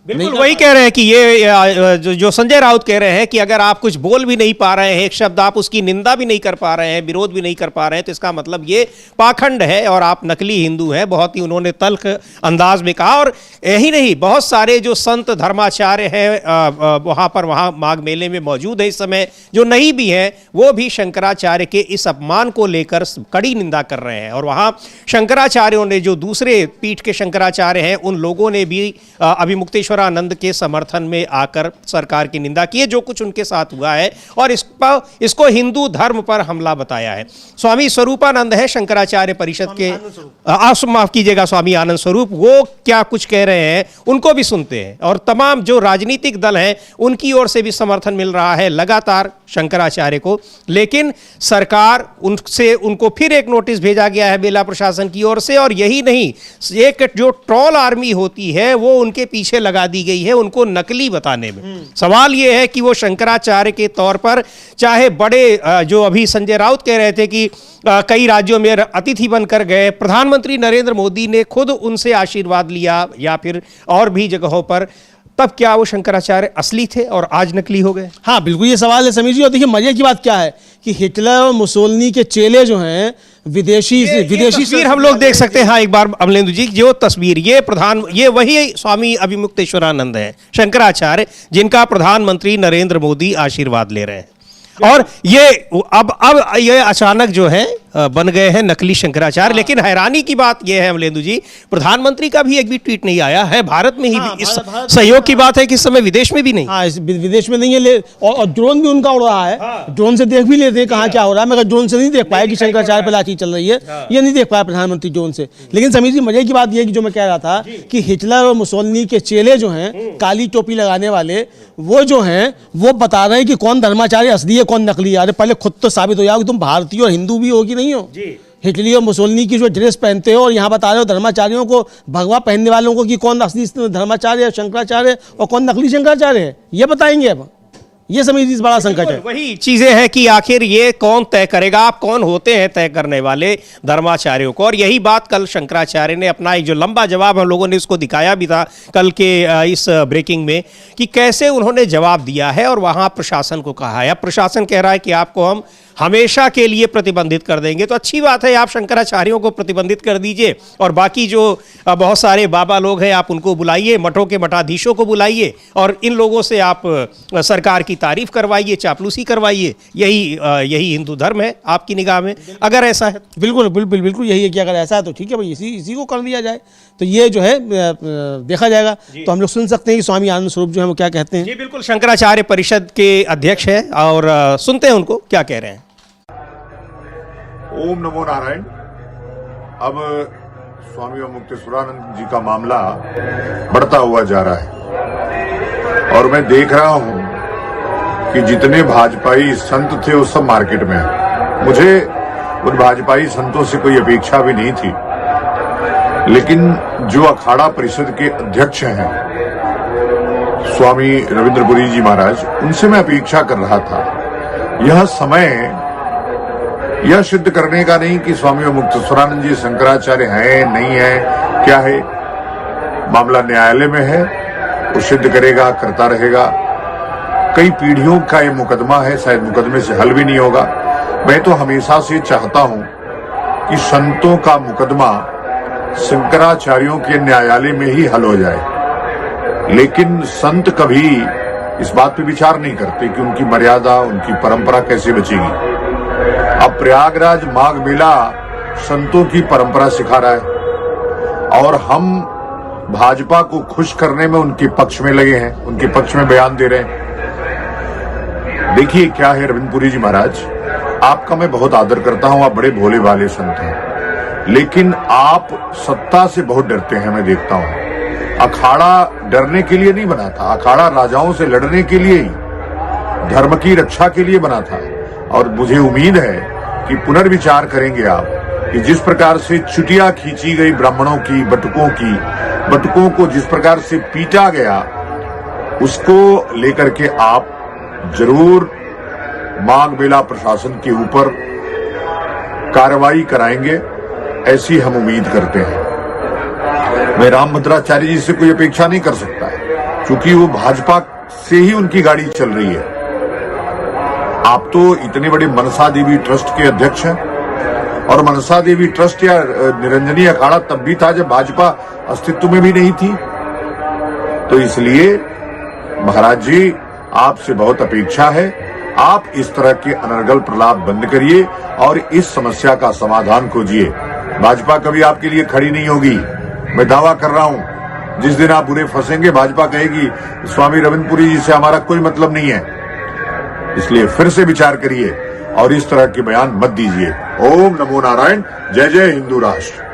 बिल्कुल वही कह रहे हैं कि ये जो संजय राउत कह रहे हैं कि अगर आप कुछ बोल भी नहीं पा रहे हैं, एक शब्द आप उसकी निंदा भी नहीं कर पा रहे हैं, विरोध भी नहीं कर पा रहे हैं, तो इसका मतलब ये पाखंड है और आप नकली हिंदू हैं। बहुत ही उन्होंने तल्ख अंदाज में कहा। और यही नहीं, बहुत सारे जो संत धर्माचार्य हैं वहाँ माघ मेले में मौजूद है इस समय, जो नहीं भी हैं वो भी शंकराचार्य के इस अपमान को लेकर कड़ी निंदा कर रहे हैं। और वहाँ शंकराचार्यों ने, जो दूसरे पीठ के शंकराचार्य हैं, उन लोगों ने भी अभिमुक्तेश्वरानंद के समर्थन में आकर सरकार की निंदा की है, जो कुछ उनके साथ हुआ है, और इसको हिंदू धर्म पर हमला बताया है। स्वामी स्वरूपानंद है शंकराचार्य परिषद के, माफ कीजिएगा, स्वामी आनंद स्वरूप, वो क्या कुछ कह रहे हैं उनको भी सुनते हैं। और तमाम जो राजनीतिक दल हैं उनकी ओर से भी समर्थन मिल रहा है लगातार शंकराचार्य को। लेकिन सरकार उनको फिर एक नोटिस भेजा गया है बेला प्रशासन की ओर से। और यही नहीं, एक जो ट्रोल आर्मी होती है वो उनके पीछे लगा दी गई है उनको नकली बताने में। सवाल यह है कि वो शंकराचार्य के तौर पर, चाहे बड़े जो अभी संजय राउत कह रहे थे कि कई राज्यों में अतिथि बनकर गए, प्रधानमंत्री नरेंद्र मोदी ने खुद उनसे आशीर्वाद लिया या फिर और भी जगहों पर, तब क्या वो शंकराचार्य असली थे और आज नकली हो गए? हाँ बिल्कुल ये सवाल है समीर जी। और देखिए मजे की बात क्या है कि हिटलर और मुसोलिनी के चेले जो हैं विदेशी तस्वीर हम लोग देख सकते हैं। हाँ, एक बार अमलेंदु जी, जो तस्वीर ये वही स्वामी अभिमुक्तेश्वरानंद है शंकराचार्य, जिनका प्रधानमंत्री नरेंद्र मोदी आशीर्वाद ले रहे हैं। और ये अब ये अचानक जो है बन गए हैं नकली शंकराचार्य। लेकिन हैरानी की बात यह है अमलेंदु जी, प्रधानमंत्री का भी एक भी ट्वीट नहीं आया है भारत में ही। इस सहयोग की बात है कि इस समय विदेश में भी नहीं। हाँ, विदेश में नहीं है। और ड्रोन भी उनका उड़ रहा है। ड्रोन से देख भी लेते हैं कहाँ क्या हो रहा है, मगर ड्रोन से नहीं देख पाया कि शंकराचार्य पर लाठी चल रही है, ये नहीं देख पाया प्रधानमंत्री ड्रोन से। लेकिन समीर जी मजे की बात यह कि जो मैं कह रहा था कि हिटलर और मुसोलिनी के चेले जो हैं, काली टोपी लगाने वाले, वो जो हैं वो बता रहे हैं कि कौन धर्माचार्य असली है कौन नकली है। अरे पहले खुद तो साबित हो जाओ कि तुम भारतीय और हिंदू भी हो कि नहीं हो। हिटलर और मुसोलिनी की जो ड्रेस पहनते हो और यहाँ बता रहे हो धर्माचार्यों को, भगवा पहनने वालों को, कि कौन असली धर्माचार्य है, शंकराचार्य और कौन नकली शंकराचार्य है, ये बताएंगे अब। ये समीर जी बड़ा संकट है। वही चीजें हैं कि आखिर ये कौन तय करेगा, आप कौन होते हैं तय करने वाले धर्माचार्यों को। और यही बात कल शंकराचार्य ने अपना एक जो लंबा जवाब, हम लोगों ने इसको दिखाया भी था कल के इस ब्रेकिंग में, कि कैसे उन्होंने जवाब दिया है और वहां प्रशासन को कहा है। अब प्रशासन कह रहा है कि आपको हम हमेशा के लिए प्रतिबंधित कर देंगे। तो अच्छी बात है, आप शंकराचार्यों को प्रतिबंधित कर दीजिए और बाकी जो बहुत सारे बाबा लोग हैं आप उनको बुलाइए, मठों के मठाधीशों को बुलाइए और इन लोगों से आप सरकार की तारीफ करवाइए, चापलूसी करवाइए। यही हिंदू धर्म है आपकी निगाह में, अगर ऐसा है? बिल्कुल यही है कि अगर ऐसा है तो ठीक है भाई, इसी को कर दिया जाए। तो ये जो है देखा जाएगा। तो हम लोग सुन सकते हैं कि स्वामी आनंद स्वरूप जो है वो क्या कहते हैं। जी बिल्कुल, शंकराचार्य परिषद के अध्यक्ष हैं और सुनते हैं उनको क्या कह रहे हैं। ओम नमो नारायण। अब स्वामी अभिमुक्तेश्वरानंद जी का मामला बढ़ता हुआ जा रहा है और मैं देख रहा हूं कि जितने भाजपाई संत थे वो सब मार्केट में हैं। मुझे उन भाजपाई संतों से कोई अपेक्षा भी नहीं थी, लेकिन जो अखाड़ा परिषद के अध्यक्ष हैं स्वामी रविंद्रपुरी जी महाराज, उनसे मैं अपेक्षा कर रहा था। यह समय यह सिद्ध करने का नहीं कि स्वामी अभिमुक्तेश्वरानंद जी शंकराचार्य हैं नहीं है, क्या है, मामला न्यायालय में है, वो सिद्ध करेगा, करता रहेगा। कई पीढ़ियों का ये मुकदमा है, शायद मुकदमे से हल भी नहीं होगा। मैं तो हमेशा से चाहता हूं कि संतों का मुकदमा शंकराचार्यों के न्यायालय में ही हल हो जाए। लेकिन संत कभी इस बात पे विचार नहीं करते कि उनकी मर्यादा, उनकी परंपरा कैसे बचेगी। अब प्रयागराज माघ मेला संतों की परंपरा सिखा रहा है और हम भाजपा को खुश करने में उनके पक्ष में लगे हैं, उनके पक्ष में बयान दे रहे हैं। देखिए क्या है रविंद्रपुरी जी महाराज, आपका मैं बहुत आदर करता हूं, आप बड़े भोले भाले संत हैं, लेकिन आप सत्ता से बहुत डरते हैं। मैं देखता हूं अखाड़ा डरने के लिए नहीं बना था, अखाड़ा राजाओं से लड़ने के लिए ही, धर्म की रक्षा के लिए बना था। और मुझे उम्मीद है कि पुनर्विचार करेंगे आप कि जिस प्रकार से चुटिया खींची गई ब्राह्मणों की, बटुकों को जिस प्रकार से पीटा गया, उसको लेकर के आप जरूर माघ मेला प्रशासन के ऊपर कार्रवाई कराएंगे, ऐसी हम उम्मीद करते हैं। मैं रामभद्राचार्य जी से कोई अपेक्षा नहीं कर सकता क्योंकि वो भाजपा से ही उनकी गाड़ी चल रही है। आप तो इतने बड़े मनसा देवी ट्रस्ट के अध्यक्ष हैं, और मनसा देवी ट्रस्ट या निरंजनी अखाड़ा तब भी था जब भाजपा अस्तित्व में भी नहीं थी। तो इसलिए महाराज जी, आपसे बहुत अपेक्षा है, आप इस तरह के अनर्गल प्रलाप बंद करिए और इस समस्या का समाधान खोजिए। भाजपा कभी आपके लिए खड़ी नहीं होगी, मैं दावा कर रहा हूं। जिस दिन आप बुरे फंसेंगे, भाजपा कहेगी स्वामी रविंद्रपुरी जी से हमारा कोई मतलब नहीं है। इसलिए फिर से विचार करिए और इस तरह के बयान मत दीजिए। ओम नमो नारायण, जय जय हिंदू राष्ट्र।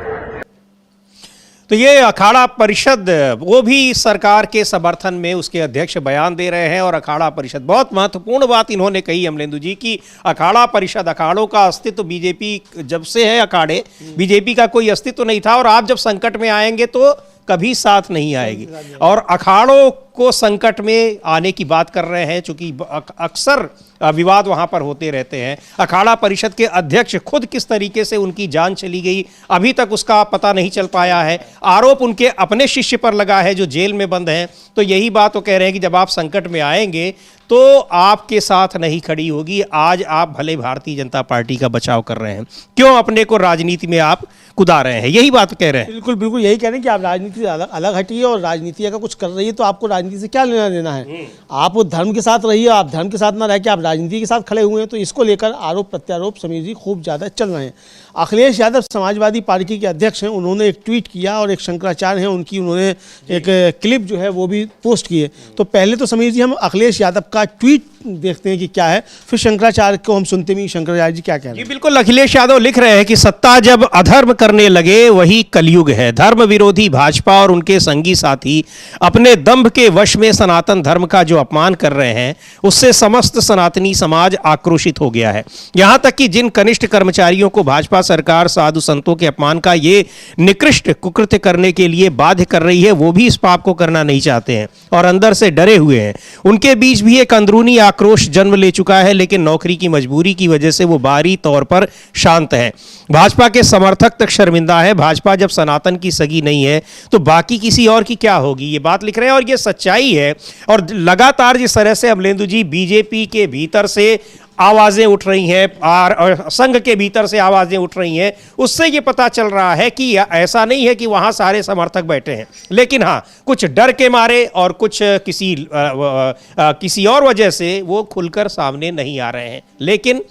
तो ये अखाड़ा परिषद वो भी सरकार के समर्थन में उसके अध्यक्ष बयान दे रहे हैं। और अखाड़ा परिषद, बहुत महत्वपूर्ण बात इन्होंने कही अमलेंदु जी की, अखाड़ा परिषद, अखाड़ों का अस्तित्व बीजेपी जब से है, अखाड़े बीजेपी का कोई अस्तित्व नहीं था, और आप जब संकट में आएंगे तो कभी साथ नहीं आएगी। और अखाड़ों को संकट में आने की बात कर रहे हैं, चूंकि अक्सर विवाद वहां पर होते रहते हैं। अखाड़ा परिषद के अध्यक्ष खुद किस तरीके से उनकी जान चली गई अभी तक उसका पता नहीं चल पाया है। आरोप उनके अपने शिष्य पर लगा है जो जेल में बंद हैं। तो यही बात वो कह रहे हैं कि जब आप संकट में आएंगे तो आपके साथ नहीं खड़ी होगी। आज आप भले भारतीय जनता पार्टी का बचाव कर रहे हैं, क्यों अपने को राजनीति में आप कुदा रहे हैं, यही बात कह रहे हैं। बिल्कुल बिल्कुल यही कह रहे हैं कि आप राजनीति से अलग हटिए, और राजनीति अगर कुछ कर रही है तो आपको राजनीति से क्या लेना देना है। आप धर्म के साथ रहिए, आप धर्म के साथ ना रह के आप राजनीति के साथ खड़े हुए हैं। तो इसको लेकर आरोप प्रत्यारोप समीर जी खूब ज़्यादा चल रहे हैं। अखिलेश यादव समाजवादी पार्टी के अध्यक्ष हैं, उन्होंने एक ट्वीट किया और एक शंकराचार्य हैं उनकी उन्होंने एक क्लिप जो है वो भी पोस्ट की है। तो पहले तो समीर जी हम अखिलेश यादव का ट्वीट देखते हैं कि क्या है, फिर शंकराचार्य को हम सुनते हैं शंकराचार्य जी क्या कह रहे हैं। बिल्कुल, अखिलेश यादव लिख रहे हैं कि सत्ता जब अधर्म करने लगे वही कलयुग है। धर्म विरोधी भाजपा और उनके संगी साथी अपने दंभ के वश में सनातन धर्म का जो अपमान कर रहे हैं उससे समस्त सनातनी समाज आक्रोशित हो गया है। यहां तक कि जिन कनिष्ठ कर्मचारियों को भाजपा सरकार साधु संतों के अपमान का ये निकृष्ट कुकृत्य करने के लिए बाध्य कर रही है, वो भी इस पाप को करना नहीं चाहते हैं और अंदर से डरे हुए हैं। उनके बीच भी एक अंदरूनी आक्रोश जन्म ले चुका है, लेकिन नौकरी की मजबूरी की वजह से वो बाहरी तौर पर शांत है। भाजपा के समर्थक तक शर्मिंदा है। भाजपा जब सनातन की सगी नहीं है तो बाकी किसी और की क्या होगी, ये बात लिख रहे हैं और ये सच्चाई है। और लगातार जिस तरह से अमलेंदु जी बीजेपी के भीतर से आवाजें उठ रही हैं और संघ के भीतर से आवाजें उठ रही हैं, उससे ये पता चल रहा है कि ऐसा नहीं है कि वहां सारे समर्थक बैठे हैं, लेकिन हाँ कुछ डर के मारे और कुछ किसी और वजह से वो खुलकर सामने नहीं आ रहे हैं। लेकिन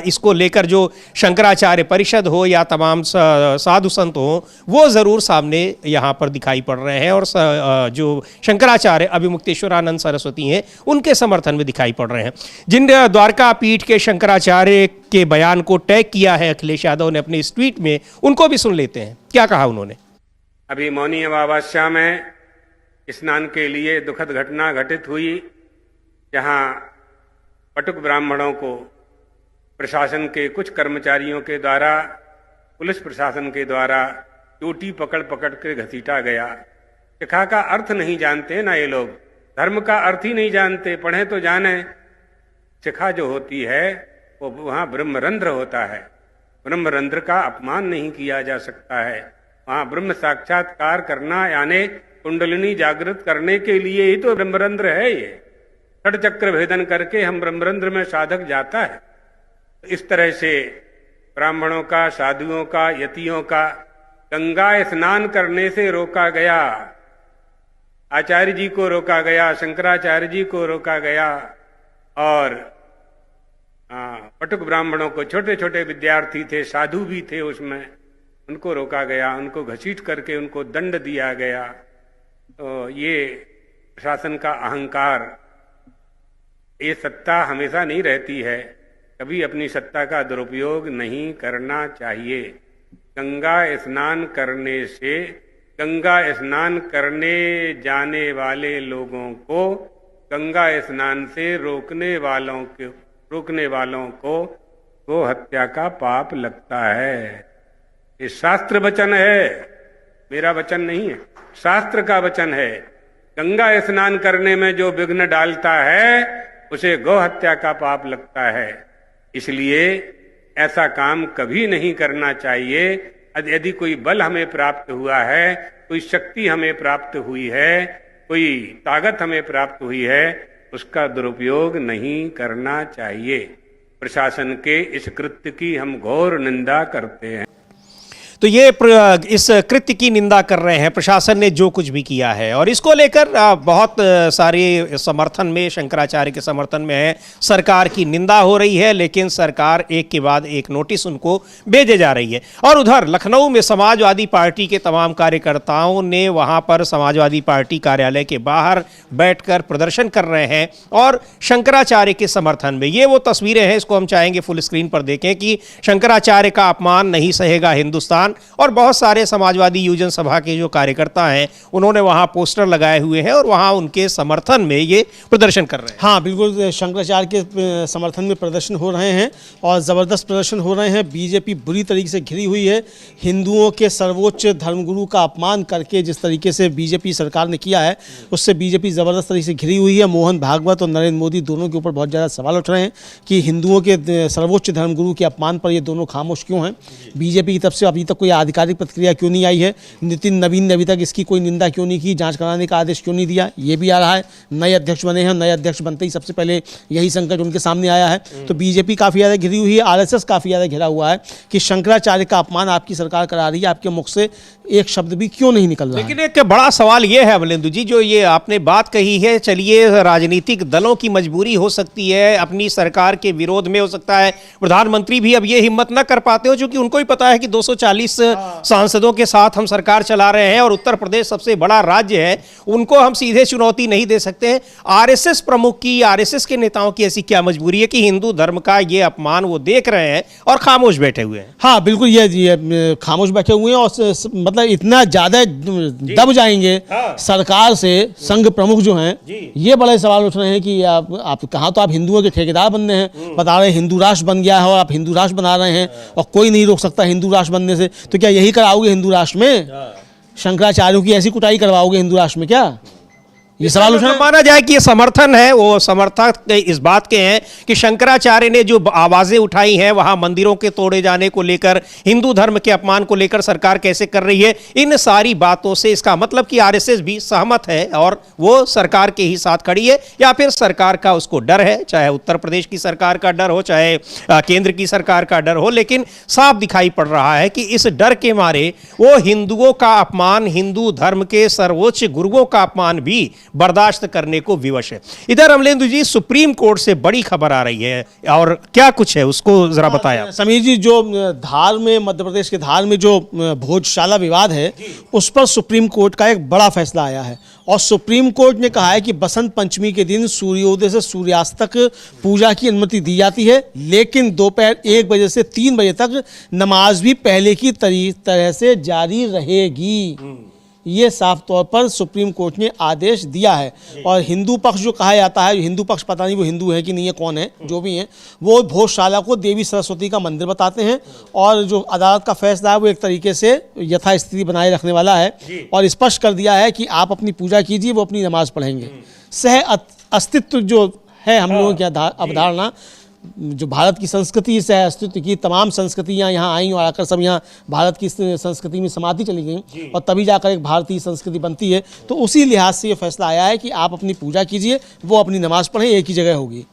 इसको लेकर जो शंकराचार्य परिषद हो या तमाम साधु संत हो, वो ज़रूर सामने यहाँ पर दिखाई पड़ रहे हैं और जो शंकराचार्य अभिमुक्तेश्वरानंद सरस्वती हैं उनके समर्थन में दिखाई पड़ रहे हैं। जिन द्वारका पीठ के शंकराचार्य के बयान को टैग किया है अखिलेश यादव ने अपने इस ट्वीट में, उनको भी सुन लेते हैं क्या कहा उन्होंने। अभी मौनी अमावस्या में स्नान के लिए दुखद घटना घटित हुई, जहाँ पटुक ब्राह्मणों को प्रशासन के कुछ कर्मचारियों के द्वारा, पुलिस प्रशासन के द्वारा चोटी पकड़ पकड़ के घसीटा गया। शिखा का अर्थ नहीं जानते ना ये लोग, धर्म का अर्थ ही नहीं जानते। पढ़े तो जाने, शिखा जो होती है वो वहाँ ब्रह्मरंध्र होता है। ब्रह्मरंध्र का अपमान नहीं किया जा सकता है। वहाँ ब्रह्म साक्षात्कार करना यानी कुंडलिनी जागृत करने के लिए ही तो ब्रह्मरंध्र है। ये षट चक्र भेदन करके हम ब्रह्मरंध्र में साधक जाता है। इस तरह से ब्राह्मणों का, साधुओं का, यतियों का गंगा स्नान करने से रोका गया, आचार्य जी को रोका गया, शंकराचार्य जी को रोका गया और पटुक ब्राह्मणों को, छोटे छोटे विद्यार्थी थे, साधु भी थे उसमें, उनको रोका गया, उनको घसीट करके उनको दंड दिया गया। तो ये प्रशासन का अहंकार, ये सत्ता हमेशा नहीं रहती है, कभी अपनी सत्ता का दुरुपयोग नहीं करना चाहिए। गंगा स्नान करने से, गंगा स्नान करने जाने वाले लोगों को, गंगा स्नान से रोकने वालों को गो हत्या का पाप लगता है। ये शास्त्र वचन है, मेरा वचन नहीं है, शास्त्र का वचन है। गंगा स्नान करने में जो विघ्न डालता है उसे गौ हत्या का पाप लगता है। इसलिए ऐसा काम कभी नहीं करना चाहिए। यदि कोई बल हमें प्राप्त हुआ है, कोई शक्ति हमें प्राप्त हुई है, कोई ताकत हमें प्राप्त हुई है, उसका दुरुपयोग नहीं करना चाहिए। प्रशासन के इस कृत्य की हम घोर निंदा करते हैं। तो ये इस कृत्य की निंदा कर रहे हैं, प्रशासन ने जो कुछ भी किया है, और इसको लेकर बहुत सारे समर्थन में, शंकराचार्य के समर्थन में है, सरकार की निंदा हो रही है, लेकिन सरकार एक के बाद एक नोटिस उनको भेजे जा रही है। और उधर लखनऊ में समाजवादी पार्टी के तमाम कार्यकर्ताओं ने वहां पर समाजवादी पार्टी कार्यालय के बाहर बैठकर प्रदर्शन कर रहे हैं और शंकराचार्य के समर्थन में। ये वो तस्वीरें हैं, इसको हम चाहेंगे फुल स्क्रीन पर देखें कि शंकराचार्य का अपमान नहीं सहेगा हिंदुस्तान। और बहुत सारे समाजवादी युवजन सभा के जो कार्यकर्ता हैं उन्होंने वहां पोस्टर लगाए हुए हैं और वहां उनके समर्थन में ये प्रदर्शन कर रहे हैं। हाँ बिल्कुल, शंकराचार्य के समर्थन में प्रदर्शन हो रहे हैं और ज़बरदस्त प्रदर्शन हो रहे हैं। बीजेपी बुरी तरीके से घिरी हुई है। हिंदुओं के सर्वोच्च धर्मगुरु का अपमान करके जिस तरीके से बीजेपी सरकार ने किया है, उससे बीजेपी ज़बरदस्त तरीके से घिरी हुई है। मोहन भागवत और नरेंद्र मोदी दोनों के ऊपर बहुत ज़्यादा सवाल उठ रहे हैं कि हिंदुओं के सर्वोच्च धर्मगुरु के अपमान पर ये दोनों खामोश क्यों हैं। बीजेपी की तरफ से अभी तक कोई आधिकारिक प्रतिक्रिया क्यों नहीं आई है। नितिन नवीन ने अभी तक इसकी कोई निंदा क्यों नहीं की, जांच कराने का आदेश क्यों नहीं दिया, ये भी आ रहा है। नए अध्यक्ष बने हैं, नए अध्यक्ष बनते ही सबसे पहले यही संकट उनके सामने आया है। तो बीजेपी काफ़ी ज़्यादा घिरी हुई है, आरएसएस काफ़ी ज़्यादा घिरा हुआ है कि शंकराचार्य का अपमान आपकी सरकार करा रही है, आपके मुख से एक शब्द भी क्यों नहीं निकल रहा है। लेकिन एक बड़ा सवाल ये है अमलेंदु जी, जो ये आपने बात कही है, चलिए राजनीतिक दलों की मजबूरी हो सकती है, अपनी सरकार के विरोध में हो सकता है प्रधानमंत्री भी अब ये हिम्मत न कर पाते हो, क्योंकि उनको ही पता है कि 240 सांसदों के साथ हम सरकार चला रहे हैं और उत्तर प्रदेश सबसे बड़ा राज्य है, उनको हम सीधे चुनौती नहीं दे सकते हैं। आरएसएस प्रमुख की, आरएसएस के नेताओं की ऐसी क्या मजबूरी है कि हिंदू धर्म का ये अपमान वो देख रहे हैं और खामोश बैठे हुए हैं। हाँ बिल्कुल, ये खामोश बैठे हुए हैं और मतलब इतना ज्यादा दब जाएंगे सरकार से संघ प्रमुख जो हैं, ये बड़े सवाल उठ रहे हैं कि आप कहाँ, तो आप हिंदुओं के ठेकेदार बनने हैं, बता रहे हिंदू राष्ट्र बन गया है और आप हिंदू राष्ट्र बना रहे हैं और कोई नहीं रोक सकता हिंदू राष्ट्र बनने से। तो क्या यही कराओगे हिंदू राष्ट्र में? शंकराचार्यों की ऐसी कुटाई करवाओगे हिंदू राष्ट्र में क्या? ये सवाल उठा, माना जाए कि ये समर्थन है, वो समर्थक इस बात के हैं कि शंकराचार्य ने जो आवाजें उठाई हैं वहां मंदिरों के तोड़े जाने को लेकर, हिंदू धर्म के अपमान को लेकर सरकार कैसे कर रही है, इन सारी बातों से इसका मतलब कि आरएसएस भी सहमत है और वो सरकार के ही साथ खड़ी है, या फिर सरकार का उसको डर है, चाहे उत्तर प्रदेश की सरकार का डर हो, चाहे केंद्र की सरकार का डर हो। लेकिन साफ दिखाई पड़ रहा है कि इस डर के मारे वो हिंदुओं का अपमान, हिंदू धर्म के सर्वोच्च गुरुओं का अपमान भी बर्दाश्त करने को विवश है। इधर अमलेंदु जी, सुप्रीम कोर्ट से बड़ी खबर आ रही है और क्या कुछ है उसको जरा बताया। समीर जी, जो धार में, मध्य प्रदेश के धार में जो भोजशाला विवाद है, उस पर सुप्रीम कोर्ट का एक बड़ा फैसला आया है और सुप्रीम कोर्ट ने कहा है कि बसंत पंचमी के दिन सूर्योदय से सूर्यास्त तक पूजा की अनुमति दी जाती है, लेकिन दोपहर 1 बजे से 3 बजे तक नमाज भी पहले की तरह से जारी रहेगी। ये साफ तौर पर सुप्रीम कोर्ट ने आदेश दिया है। और हिंदू पक्ष जो कहा जाता है, हिंदू पक्ष पता नहीं वो हिंदू है कि नहीं है, कौन है, जो भी है, वो भोजशाला को देवी सरस्वती का मंदिर बताते हैं और जो अदालत का फैसला है वो एक तरीके से यथास्थिति बनाए रखने वाला है और स्पष्ट कर दिया है कि आप अपनी पूजा कीजिए, वो अपनी नमाज पढ़ेंगे। सह अस्तित्व जो है हम लोगों की अवधारणा, जो भारत की संस्कृति से अस्तित्व की, तमाम संस्कृतियाँ यहाँ आईं और आकर सब यहाँ भारत की संस्कृति में समाती चली गई और तभी जाकर एक भारतीय संस्कृति बनती है। तो उसी लिहाज से ये फैसला आया है कि आप अपनी पूजा कीजिए, वो अपनी नमाज पढ़ें, एक ही जगह होगी।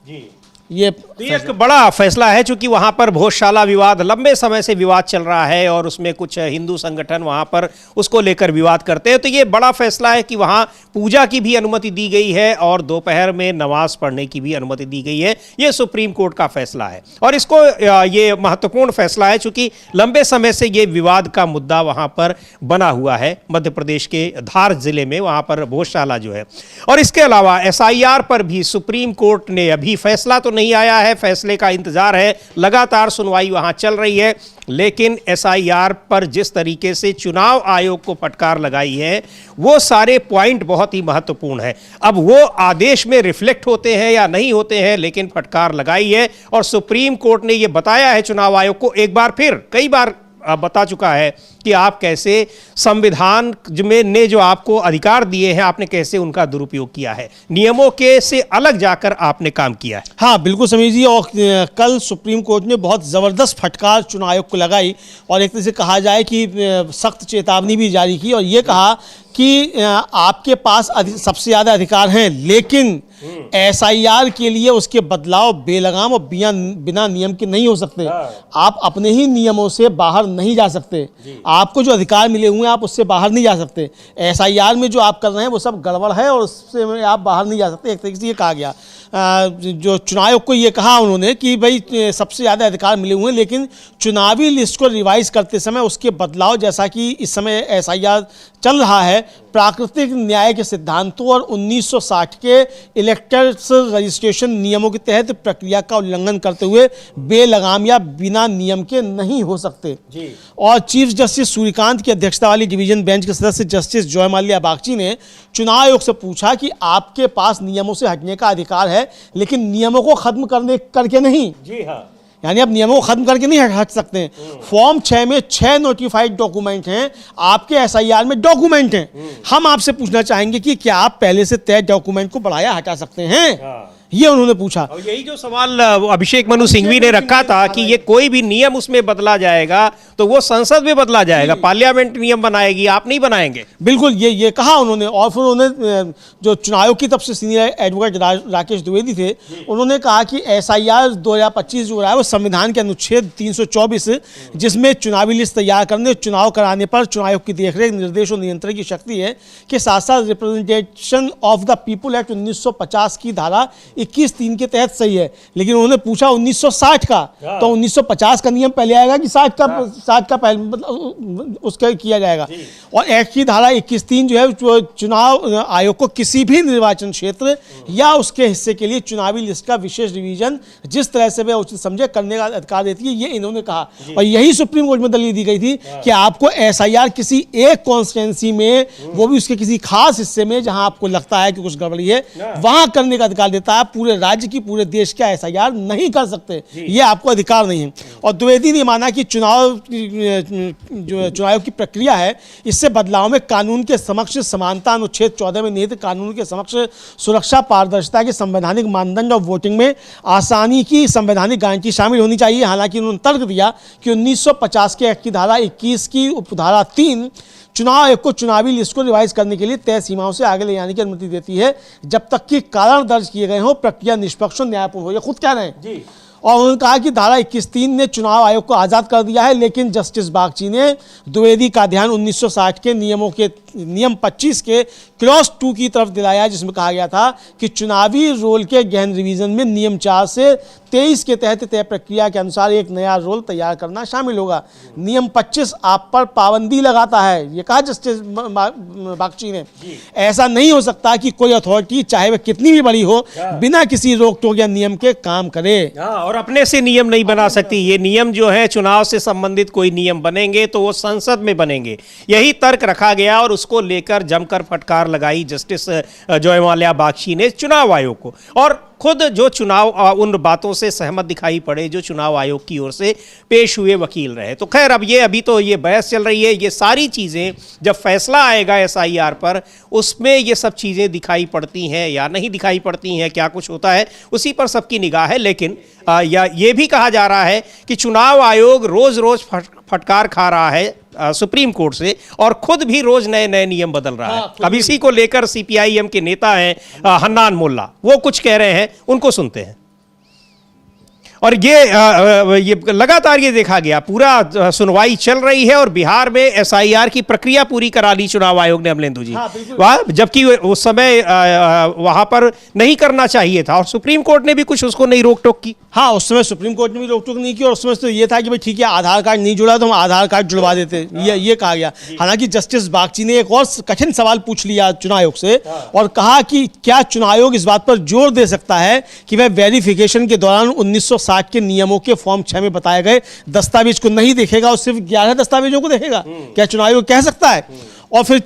ये तो ये एक बड़ा फैसला है, चूंकि वहां पर भोजशाला विवाद लंबे समय से विवाद चल रहा है और उसमें कुछ हिंदू संगठन वहां पर उसको लेकर विवाद करते हैं। तो ये बड़ा फैसला है कि वहां पूजा की भी अनुमति दी गई है और दोपहर में नमाज पढ़ने की भी अनुमति दी गई है। ये सुप्रीम कोर्ट का फैसला है और इसको ये महत्वपूर्ण फैसला है चूंकि लंबे समय से ये विवाद का मुद्दा वहां पर बना हुआ है मध्य प्रदेश के धार जिले में, वहां पर भोजशाला जो है। और इसके अलावा एसआईआर पर भी सुप्रीम कोर्ट ने, अभी फैसला तो नहीं आया है, फैसले का इंतजार है, लगातार सुनवाई वहां चल रही है, लेकिन एसआईआर पर जिस तरीके से चुनाव आयोग को फटकार लगाई है वो सारे पॉइंट बहुत ही महत्वपूर्ण है। अब वो आदेश में रिफ्लेक्ट होते हैं या नहीं होते हैं, लेकिन फटकार लगाई है और सुप्रीम कोर्ट ने ये बताया है चुनाव आयोग को, एक बार फिर कई बार बता चुका है कि आप कैसे संविधान में ने जो आपको अधिकार दिए हैं आपने कैसे उनका दुरुपयोग किया है, नियमों के से अलग जाकर आपने काम किया है। हाँ बिल्कुल समीर जी, और कल सुप्रीम कोर्ट ने बहुत ज़बरदस्त फटकार चुनाव आयोग को लगाई और एक तरह से कहा जाए कि सख्त चेतावनी भी जारी की और ये कहा कि आपके पास सबसे ज़्यादा अधिकार हैं, लेकिन एसआईआर के लिए उसके बदलाव बेलगाम और बिना नियम के नहीं हो सकते। आप अपने ही नियमों से बाहर नहीं जा सकते, आपको जो अधिकार मिले हुए हैं आप उससे बाहर नहीं जा सकते। एसआईआर में जो आप कर रहे हैं वो सब गड़बड़ है और उससे आप बाहर नहीं जा सकते, एक तरीके से ये कहा गया। जो चुनाव आयोग को ये कहा उन्होंने कि भाई सबसे ज़्यादा अधिकार मिले हुए हैं, लेकिन चुनावी लिस्ट को रिवाइज करते समय उसके बदलाव, जैसा कि इस समय एसआईआर चल रहा है, प्राकृतिक न्याय के सिद्धांतों और 1960 के इलेक्टर्स रजिस्ट्रेशन नियमों के तहत प्रक्रिया का उल्लंघन करते हुए बेलगाम या बिना नियम के नहीं हो सकते। और चीफ जस्टिस सूर्यकांत की अध्यक्षता वाली डिवीजन बेंच के सदस्य जस्टिस जॉय माल्या बागची ने चुनाव आयोग से पूछा कि आपके पास नियमों से हटने का अधिकार है, लेकिन नियमों को खत्म करके नहीं। जी हाँ, यानी आप नियमों को खत्म करके नहीं हट सकते हैं। फॉर्म 6 में 6 नोटिफाइड डॉक्यूमेंट हैं, आपके एसआईआर में डॉक्यूमेंट हैं। हम आपसे पूछना चाहेंगे कि क्या आप पहले से तय डॉक्यूमेंट को बढ़ाया हटा सकते हैं? ये उन्होंने पूछा। और यही जो सवाल अभिषेक मनु सिंघवी ने रखा था कि ये कोई भी नियम उसमें बदला जाएगा तो वो संसद में बदला जाएगा, पार्लियामेंट नियम बनाएगी, आप नहीं बनाएंगे। बिल्कुल ये कहा उन्होंने। और फिर उन्होंने जो चुनाव आयोग की तरफ से सीनियर एडवोकेट राकेश द्विवेदी थे, उन्होंने कहा कि एसआईआर 2025 जो रहा है वो संविधान के अनुच्छेद 324 जिसमें चुनावी लिस्ट तैयार करने, चुनाव कराने पर चुनाव आयोग की देखरेख, निर्देश और नियंत्रण की शक्ति है, के साथ साथ representation of the people act 1950 की धारा 21(3) के तहत सही है। लेकिन उन्होंने पूछा 1960 का, तो 1950 का नियम पहले आएगा कि 60 का पहले, मतलब उसका किया जाएगा। और एक्ट की धारा 21(3) जो है चुनाव आयोग को किसी भी निर्वाचन क्षेत्र या उसके हिस्से के लिए चुनावी लिस्ट का विशेष रिवीजन जिस तरह से वह उचित समझे करने का अधिकार देती है, ये इन्होंने कहा। और यही सुप्रीम कोर्ट में दलील दी गई थी कि आपको एसआईआर किसी एक कॉन्स्टिट्यूंसी में, वो भी उसके किसी खास हिस्से में जहां आपको लगता है कि कुछ गड़बड़ी है, वहां करने का अधिकार देता है। पूरे राज्य की, पूरे देश का एसआईआर नहीं कर सकते, ये आपको अधिकार नहीं है। और द्विवेदी ने माना कि चुनाव की प्रक्रिया है, इससे बदलाव में कानून के समक्ष समानता, अनुच्छेद 14 में निहित कानून के समक्ष सुरक्षा, पारदर्शिता के संवैधानिक मानदंड और वोटिंग में आसानी की संवैधानिक गारंटी शामिल होनी चाहिए। हालांकि उन्होंने तर्क दिया कि 1950 के एक्ट की धारा 21 की उपधारा 3 चुनाव आयोग को चुनावी लिस्ट को रिवाइज करने के लिए तय सीमाओं से आगे ले जाने की अनुमति देती है, जब तक कि कारण दर्ज किए गए हो, प्रक्रिया निष्पक्ष और न्यायपूर्ण हो। ये खुद कह रहे हैं जी। और उन्होंने कहा कि धारा 21(3) ने चुनाव आयोग को आज़ाद कर दिया है, लेकिन जस्टिस बागची ने द्विवेदी का ध्यान 1960 के नियम 25 के क्लॉज 2 की तरफ दिलाया, जिसमें कहा गया था कि चुनावी रोल के गहन रिवीजन में नियम 4 से 23 के तहत तय प्रक्रिया के अनुसार एक नया रोल तैयार करना शामिल होगा। नियम 25 आप पर पाबंदी लगाता है, ये कहा जस्टिस बागची ने। ऐसा नहीं हो सकता कि कोई अथॉरिटी, चाहे वह कितनी भी बड़ी हो, बिना किसी रोक टोक या नियम के काम करे। और अपने से नियम नहीं बना सकती। ये नियम जो है चुनाव से संबंधित कोई नियम बनेंगे तो वो संसद में बनेंगे, यही तर्क रखा गया और उसको लेकर जमकर फटकार लगाई जस्टिस जॉय माल्या बागची ने चुनाव आयोग को। और खुद जो चुनाव उन बातों से सहमत दिखाई पड़े जो चुनाव आयोग की ओर से पेश हुए वकील रहे। तो खैर अब ये अभी तो ये बहस चल रही है, ये सारी चीज़ें जब फैसला आएगा एसआईआर पर उसमें ये सब चीज़ें दिखाई पड़ती हैं या नहीं दिखाई पड़ती हैं, क्या कुछ होता है उसी पर सबकी निगाह है। लेकिन या ये भी कहा जा रहा है कि चुनाव आयोग रोज रोज फटकार खा रहा है सुप्रीम कोर्ट से और खुद भी रोज नए नए नियम बदल रहा है। अब इसी को लेकर सीपीआईएम के नेता हैं हन्नान मोल्ला, वो कुछ कह रहे हैं, उनको सुनते हैं। और ये लगातार ये देखा गया, पूरा सुनवाई चल रही है और बिहार में एसआईआर की प्रक्रिया पूरी करा ली चुनाव आयोग ने, अमलेंदु जी। वहाँ जबकि उस समय वहां पर नहीं करना चाहिए था और सुप्रीम कोर्ट ने भी कुछ उसको नहीं रोक टोक की। हाँ, उस समय सुप्रीम कोर्ट ने भी रोक टोक नहीं की और उसमें तो ये था कि भाई ठीक है, आधार कार्ड नहीं जुड़ा तो हम आधार कार्ड जुड़वा देते, ये कहा गया। हालांकि जस्टिस बागची ने एक और कठिन सवाल पूछ लिया चुनाव आयोग से और कहा कि क्या चुनाव आयोग इस बात पर जोर दे सकता है कि वह वेरिफिकेशन के दौरान 1960 के नियमों के फॉर्म 6 में बताए गए दस्तावेज को नहीं देखेगा और सिर्फ 11 दस्तावेजों को देखेगा? क्या चुनाव आयोग कह सकता है? और फिर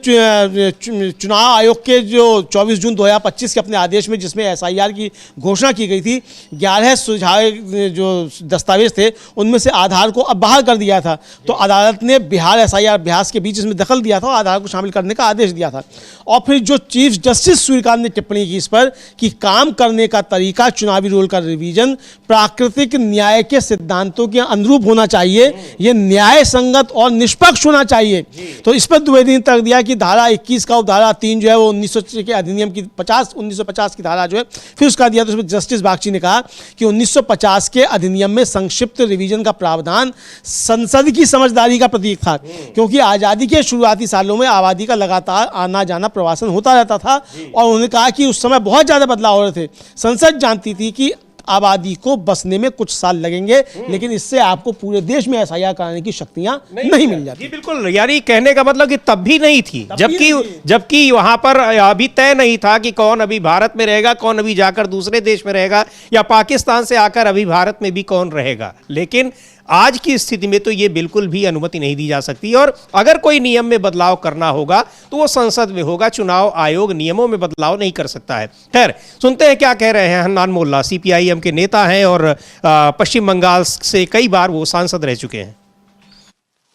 चुनाव आयोग के जो 24 जून 2025 के अपने आदेश में, जिसमें एसआईआर की घोषणा की गई थी, 11 सुझाए जो दस्तावेज थे उनमें से आधार को अब बाहर कर दिया था। तो अदालत ने बिहार एसआईआर अभ्यास के बीच इसमें दखल दिया था और आधार को शामिल करने का आदेश दिया था। और फिर जो चीफ जस्टिस सूर्यकांत ने टिप्पणी की इस पर कि काम करने का तरीका, चुनावी रोल का रिवीजन प्राकृतिक न्याय के सिद्धांतों के अनुरूप होना चाहिए, यह न्याय संगत और निष्पक्ष होना चाहिए। तो इस पर द्विवेदी ने दिया कि धारा 21 का उपधारा 3 जो है वो 1900 के अधिनियम की 1950 की धारा जो है फिर उसका दिया। तो उसमें जस्टिस बागची ने कहा कि 1950 के अधिनियम में संक्षिप्त रिवीजन का प्रावधान संसद की समझदारी का प्रतीक था, क्योंकि आजादी के शुरुआती सालों में आबादी का लगातार आना जाना प्रवासन होता रहता था और उन्होंने कहा कि उस समय बहुत ज्यादा बदलाव हो रहे थे। संसद जानती थी कि आबादी को बसने में कुछ साल लगेंगे, लेकिन इससे आपको पूरे देश में एसआईआर कराने की शक्तियां नहीं मिल जाती। बिल्कुल, यानी कहने का मतलब कि तब भी नहीं थी, जबकि वहां पर अभी तय नहीं था कि कौन अभी भारत में रहेगा, कौन अभी जाकर दूसरे देश में रहेगा, या पाकिस्तान से आकर अभी भारत में भी कौन रहेगा। लेकिन आज की स्थिति में तो ये बिल्कुल भी अनुमति नहीं दी जा सकती और अगर कोई नियम में बदलाव करना होगा तो वो संसद में होगा। चुनाव आयोग नियमों में बदलाव नहीं कर सकता है। खैर, सुनते हैं क्या कह रहे हैं हन्नान मोल्ला, सीपीआईएम के नेता हैं और पश्चिम बंगाल से कई बार वो सांसद रह चुके हैं।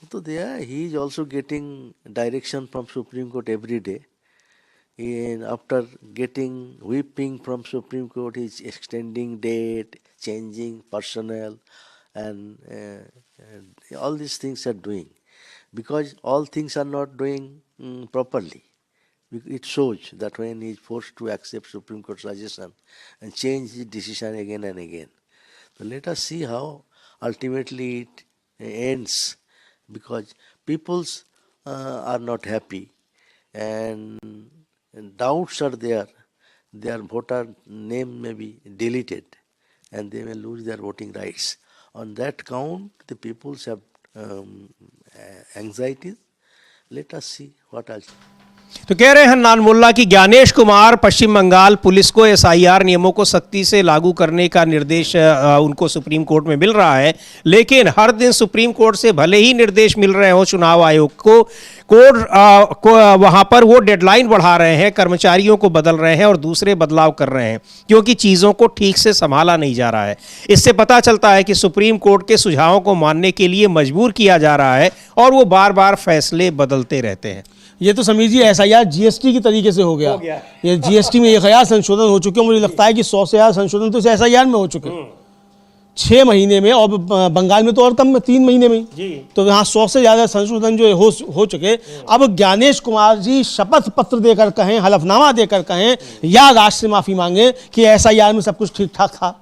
तो he is also getting direction from Supreme Court every day. And after getting whipping from Supreme Court, he is extending date, changing personnel, and all these things are doing, because all things are not doing properly. It shows that when he is forced to accept Supreme Court suggestion and change his decision again and again. So let us see how ultimately it ends, because peoples are not happy and doubts are there. Their voter name may be deleted and they may lose their voting rights. On that count, the peoples have anxieties. Let us see what else. तो कह रहे हैं हन्नान मोल्ला कि ज्ञानेश कुमार पश्चिम Bengal police को SIR नियमों को सख्ती से लागू करने का निर्देश उनको सुप्रीम कोर्ट में मिल रहा है, लेकिन हर दिन सुप्रीम कोर्ट से भले ही निर्देश मिल रहे हो चुनाव आयोग को, वहां पर वो डेडलाइन बढ़ा रहे हैं, कर्मचारियों को बदल रहे हैं और दूसरे बदलाव कर रहे हैं, क्योंकि चीज़ों को ठीक से संभाला नहीं जा रहा है। इससे पता चलता है कि सुप्रीम कोर्ट के सुझावों को मानने के लिए मजबूर किया जा रहा है और वो बार बार फैसले बदलते रहते हैं। ये तो समीर जी एसआईआर जीएसटी की तरीके से हो गया। ये जीएसटी में 1000 संशोधन हो चुके हैं, मुझे लगता है कि 100 से ज़्यादा संशोधन तो इस एसआईआर में हो चुके हैं 6 महीने में, और बंगाल में तो और कम में 3 महीने में ही। तो यहाँ 100 से ज़्यादा संशोधन जो हो चुके। अब ज्ञानेश कुमार जी शपथ पत्र देकर कहें, हलफनामा देकर कहें या राष्ट्र से माफ़ी मांगे कि एसआईआर में सब कुछ ठीक ठाक था।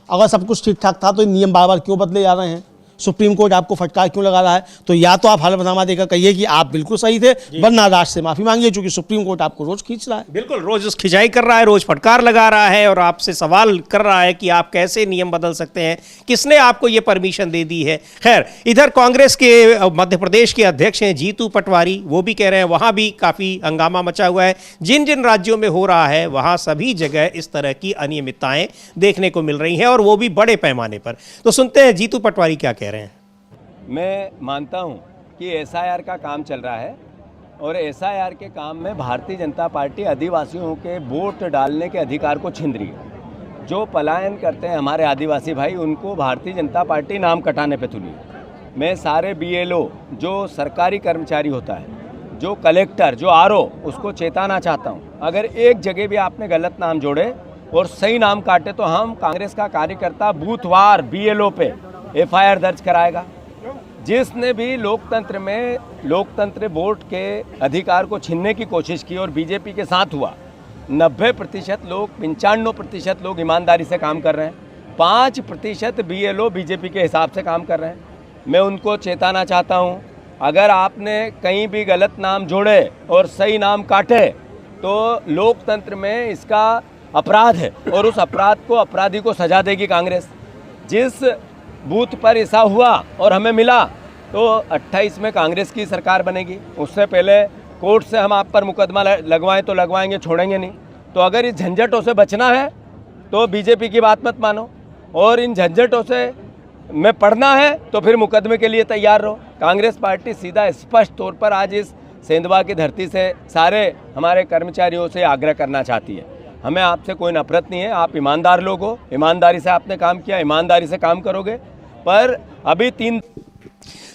अगर सब कुछ ठीक ठाक था तो नियम बार बार क्यों बदले जा रहे हैं, सुप्रीम कोर्ट आपको फटकार क्यों लगा रहा है? तो या तो आप हलफनामा देकर कहिए कि आप बिल्कुल सही थे, वरना राष्ट्र से माफी मांगिए, क्योंकि सुप्रीम कोर्ट आपको रोज खींच रहा है। बिल्कुल, रोज खिंचाई कर रहा है, रोज फटकार लगा रहा है और आपसे सवाल कर रहा है कि आप कैसे नियम बदल सकते हैं, किसने आपको ये परमिशन दे दी है। खैर, इधर कांग्रेस के मध्य प्रदेश के अध्यक्ष हैं जीतू पटवारी, वो भी कह रहे हैं वहां भी काफी हंगामा मचा हुआ है। जिन जिन राज्यों में हो रहा है वहां सभी जगह इस तरह की अनियमितताएं देखने को मिल रही हैं और वो भी बड़े पैमाने पर। तो सुनते हैं जीतू पटवारी क्या कह रहे हैं। मैं मानता हूं कि एसआईआर का काम चल रहा है और एसआईआर के काम में भारतीय जनता पार्टी आदिवासियों के वोट डालने के अधिकार को छीन रही है। जो पलायन करते हैं हमारे आदिवासी भाई, उनको भारतीय जनता पार्टी नाम कटाने पे तुली है। मैं सारे बीएलओ जो सरकारी कर्मचारी होता है, जो कलेक्टर, जो आरओ, उसको चेताना चाहता हूँ, अगर एक जगह भी आपने गलत नाम जोड़े और सही नाम काटे तो हम कांग्रेस का कार्यकर्ता बूथवार बीएलओ पे एफआईआर दर्ज कराएगा। जिसने भी लोकतंत्र में वोट के अधिकार को छीनने की कोशिश की और बीजेपी के साथ हुआ, 90% लोग, 95% लोग ईमानदारी से काम कर रहे हैं। 5% BLO बीजेपी के हिसाब से काम कर रहे हैं। मैं उनको चेताना चाहता हूं, अगर आपने कहीं भी गलत नाम जोड़े और सही नाम काटे तो लोकतंत्र में इसका अपराध है और उस अपराध को, अपराधी को सजा देगी कांग्रेस। जिस बूथ पर ऐसा हुआ और हमें मिला तो 28 में कांग्रेस की सरकार बनेगी। उससे पहले कोर्ट से हम आप पर मुकदमा लगवाएं तो लगवाएंगे, छोड़ेंगे नहीं। तो अगर इस झंझटों से बचना है तो बीजेपी की बात मत मानो, और इन झंझटों से में पढ़ना है तो फिर मुकदमे के लिए तैयार रहो। कांग्रेस पार्टी सीधा स्पष्ट तौर पर आज इस सेंधवा की धरती से सारे हमारे कर्मचारियों से आग्रह करना चाहती है, हमें आपसे कोई नफरत नहीं है, आप ईमानदार लोग हो, ईमानदारी से आपने काम किया, ईमानदारी से काम करोगे। पर अभी 3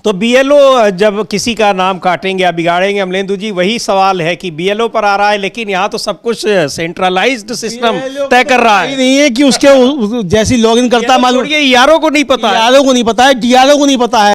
तो BLO जब किसी का नाम काटेंगे या बिगाड़ेंगे, अमलेंदु जी वही सवाल है कि BLO पर आ रहा है, लेकिन यहाँ तो सब कुछ सेंट्रलाइज्ड सिस्टम तय कर रहा है। नहीं है कि उसके जैसी लॉगिन करता मालूम, ये यारों को नहीं पता है, DRO को नहीं पता है, DRO को नहीं पता है।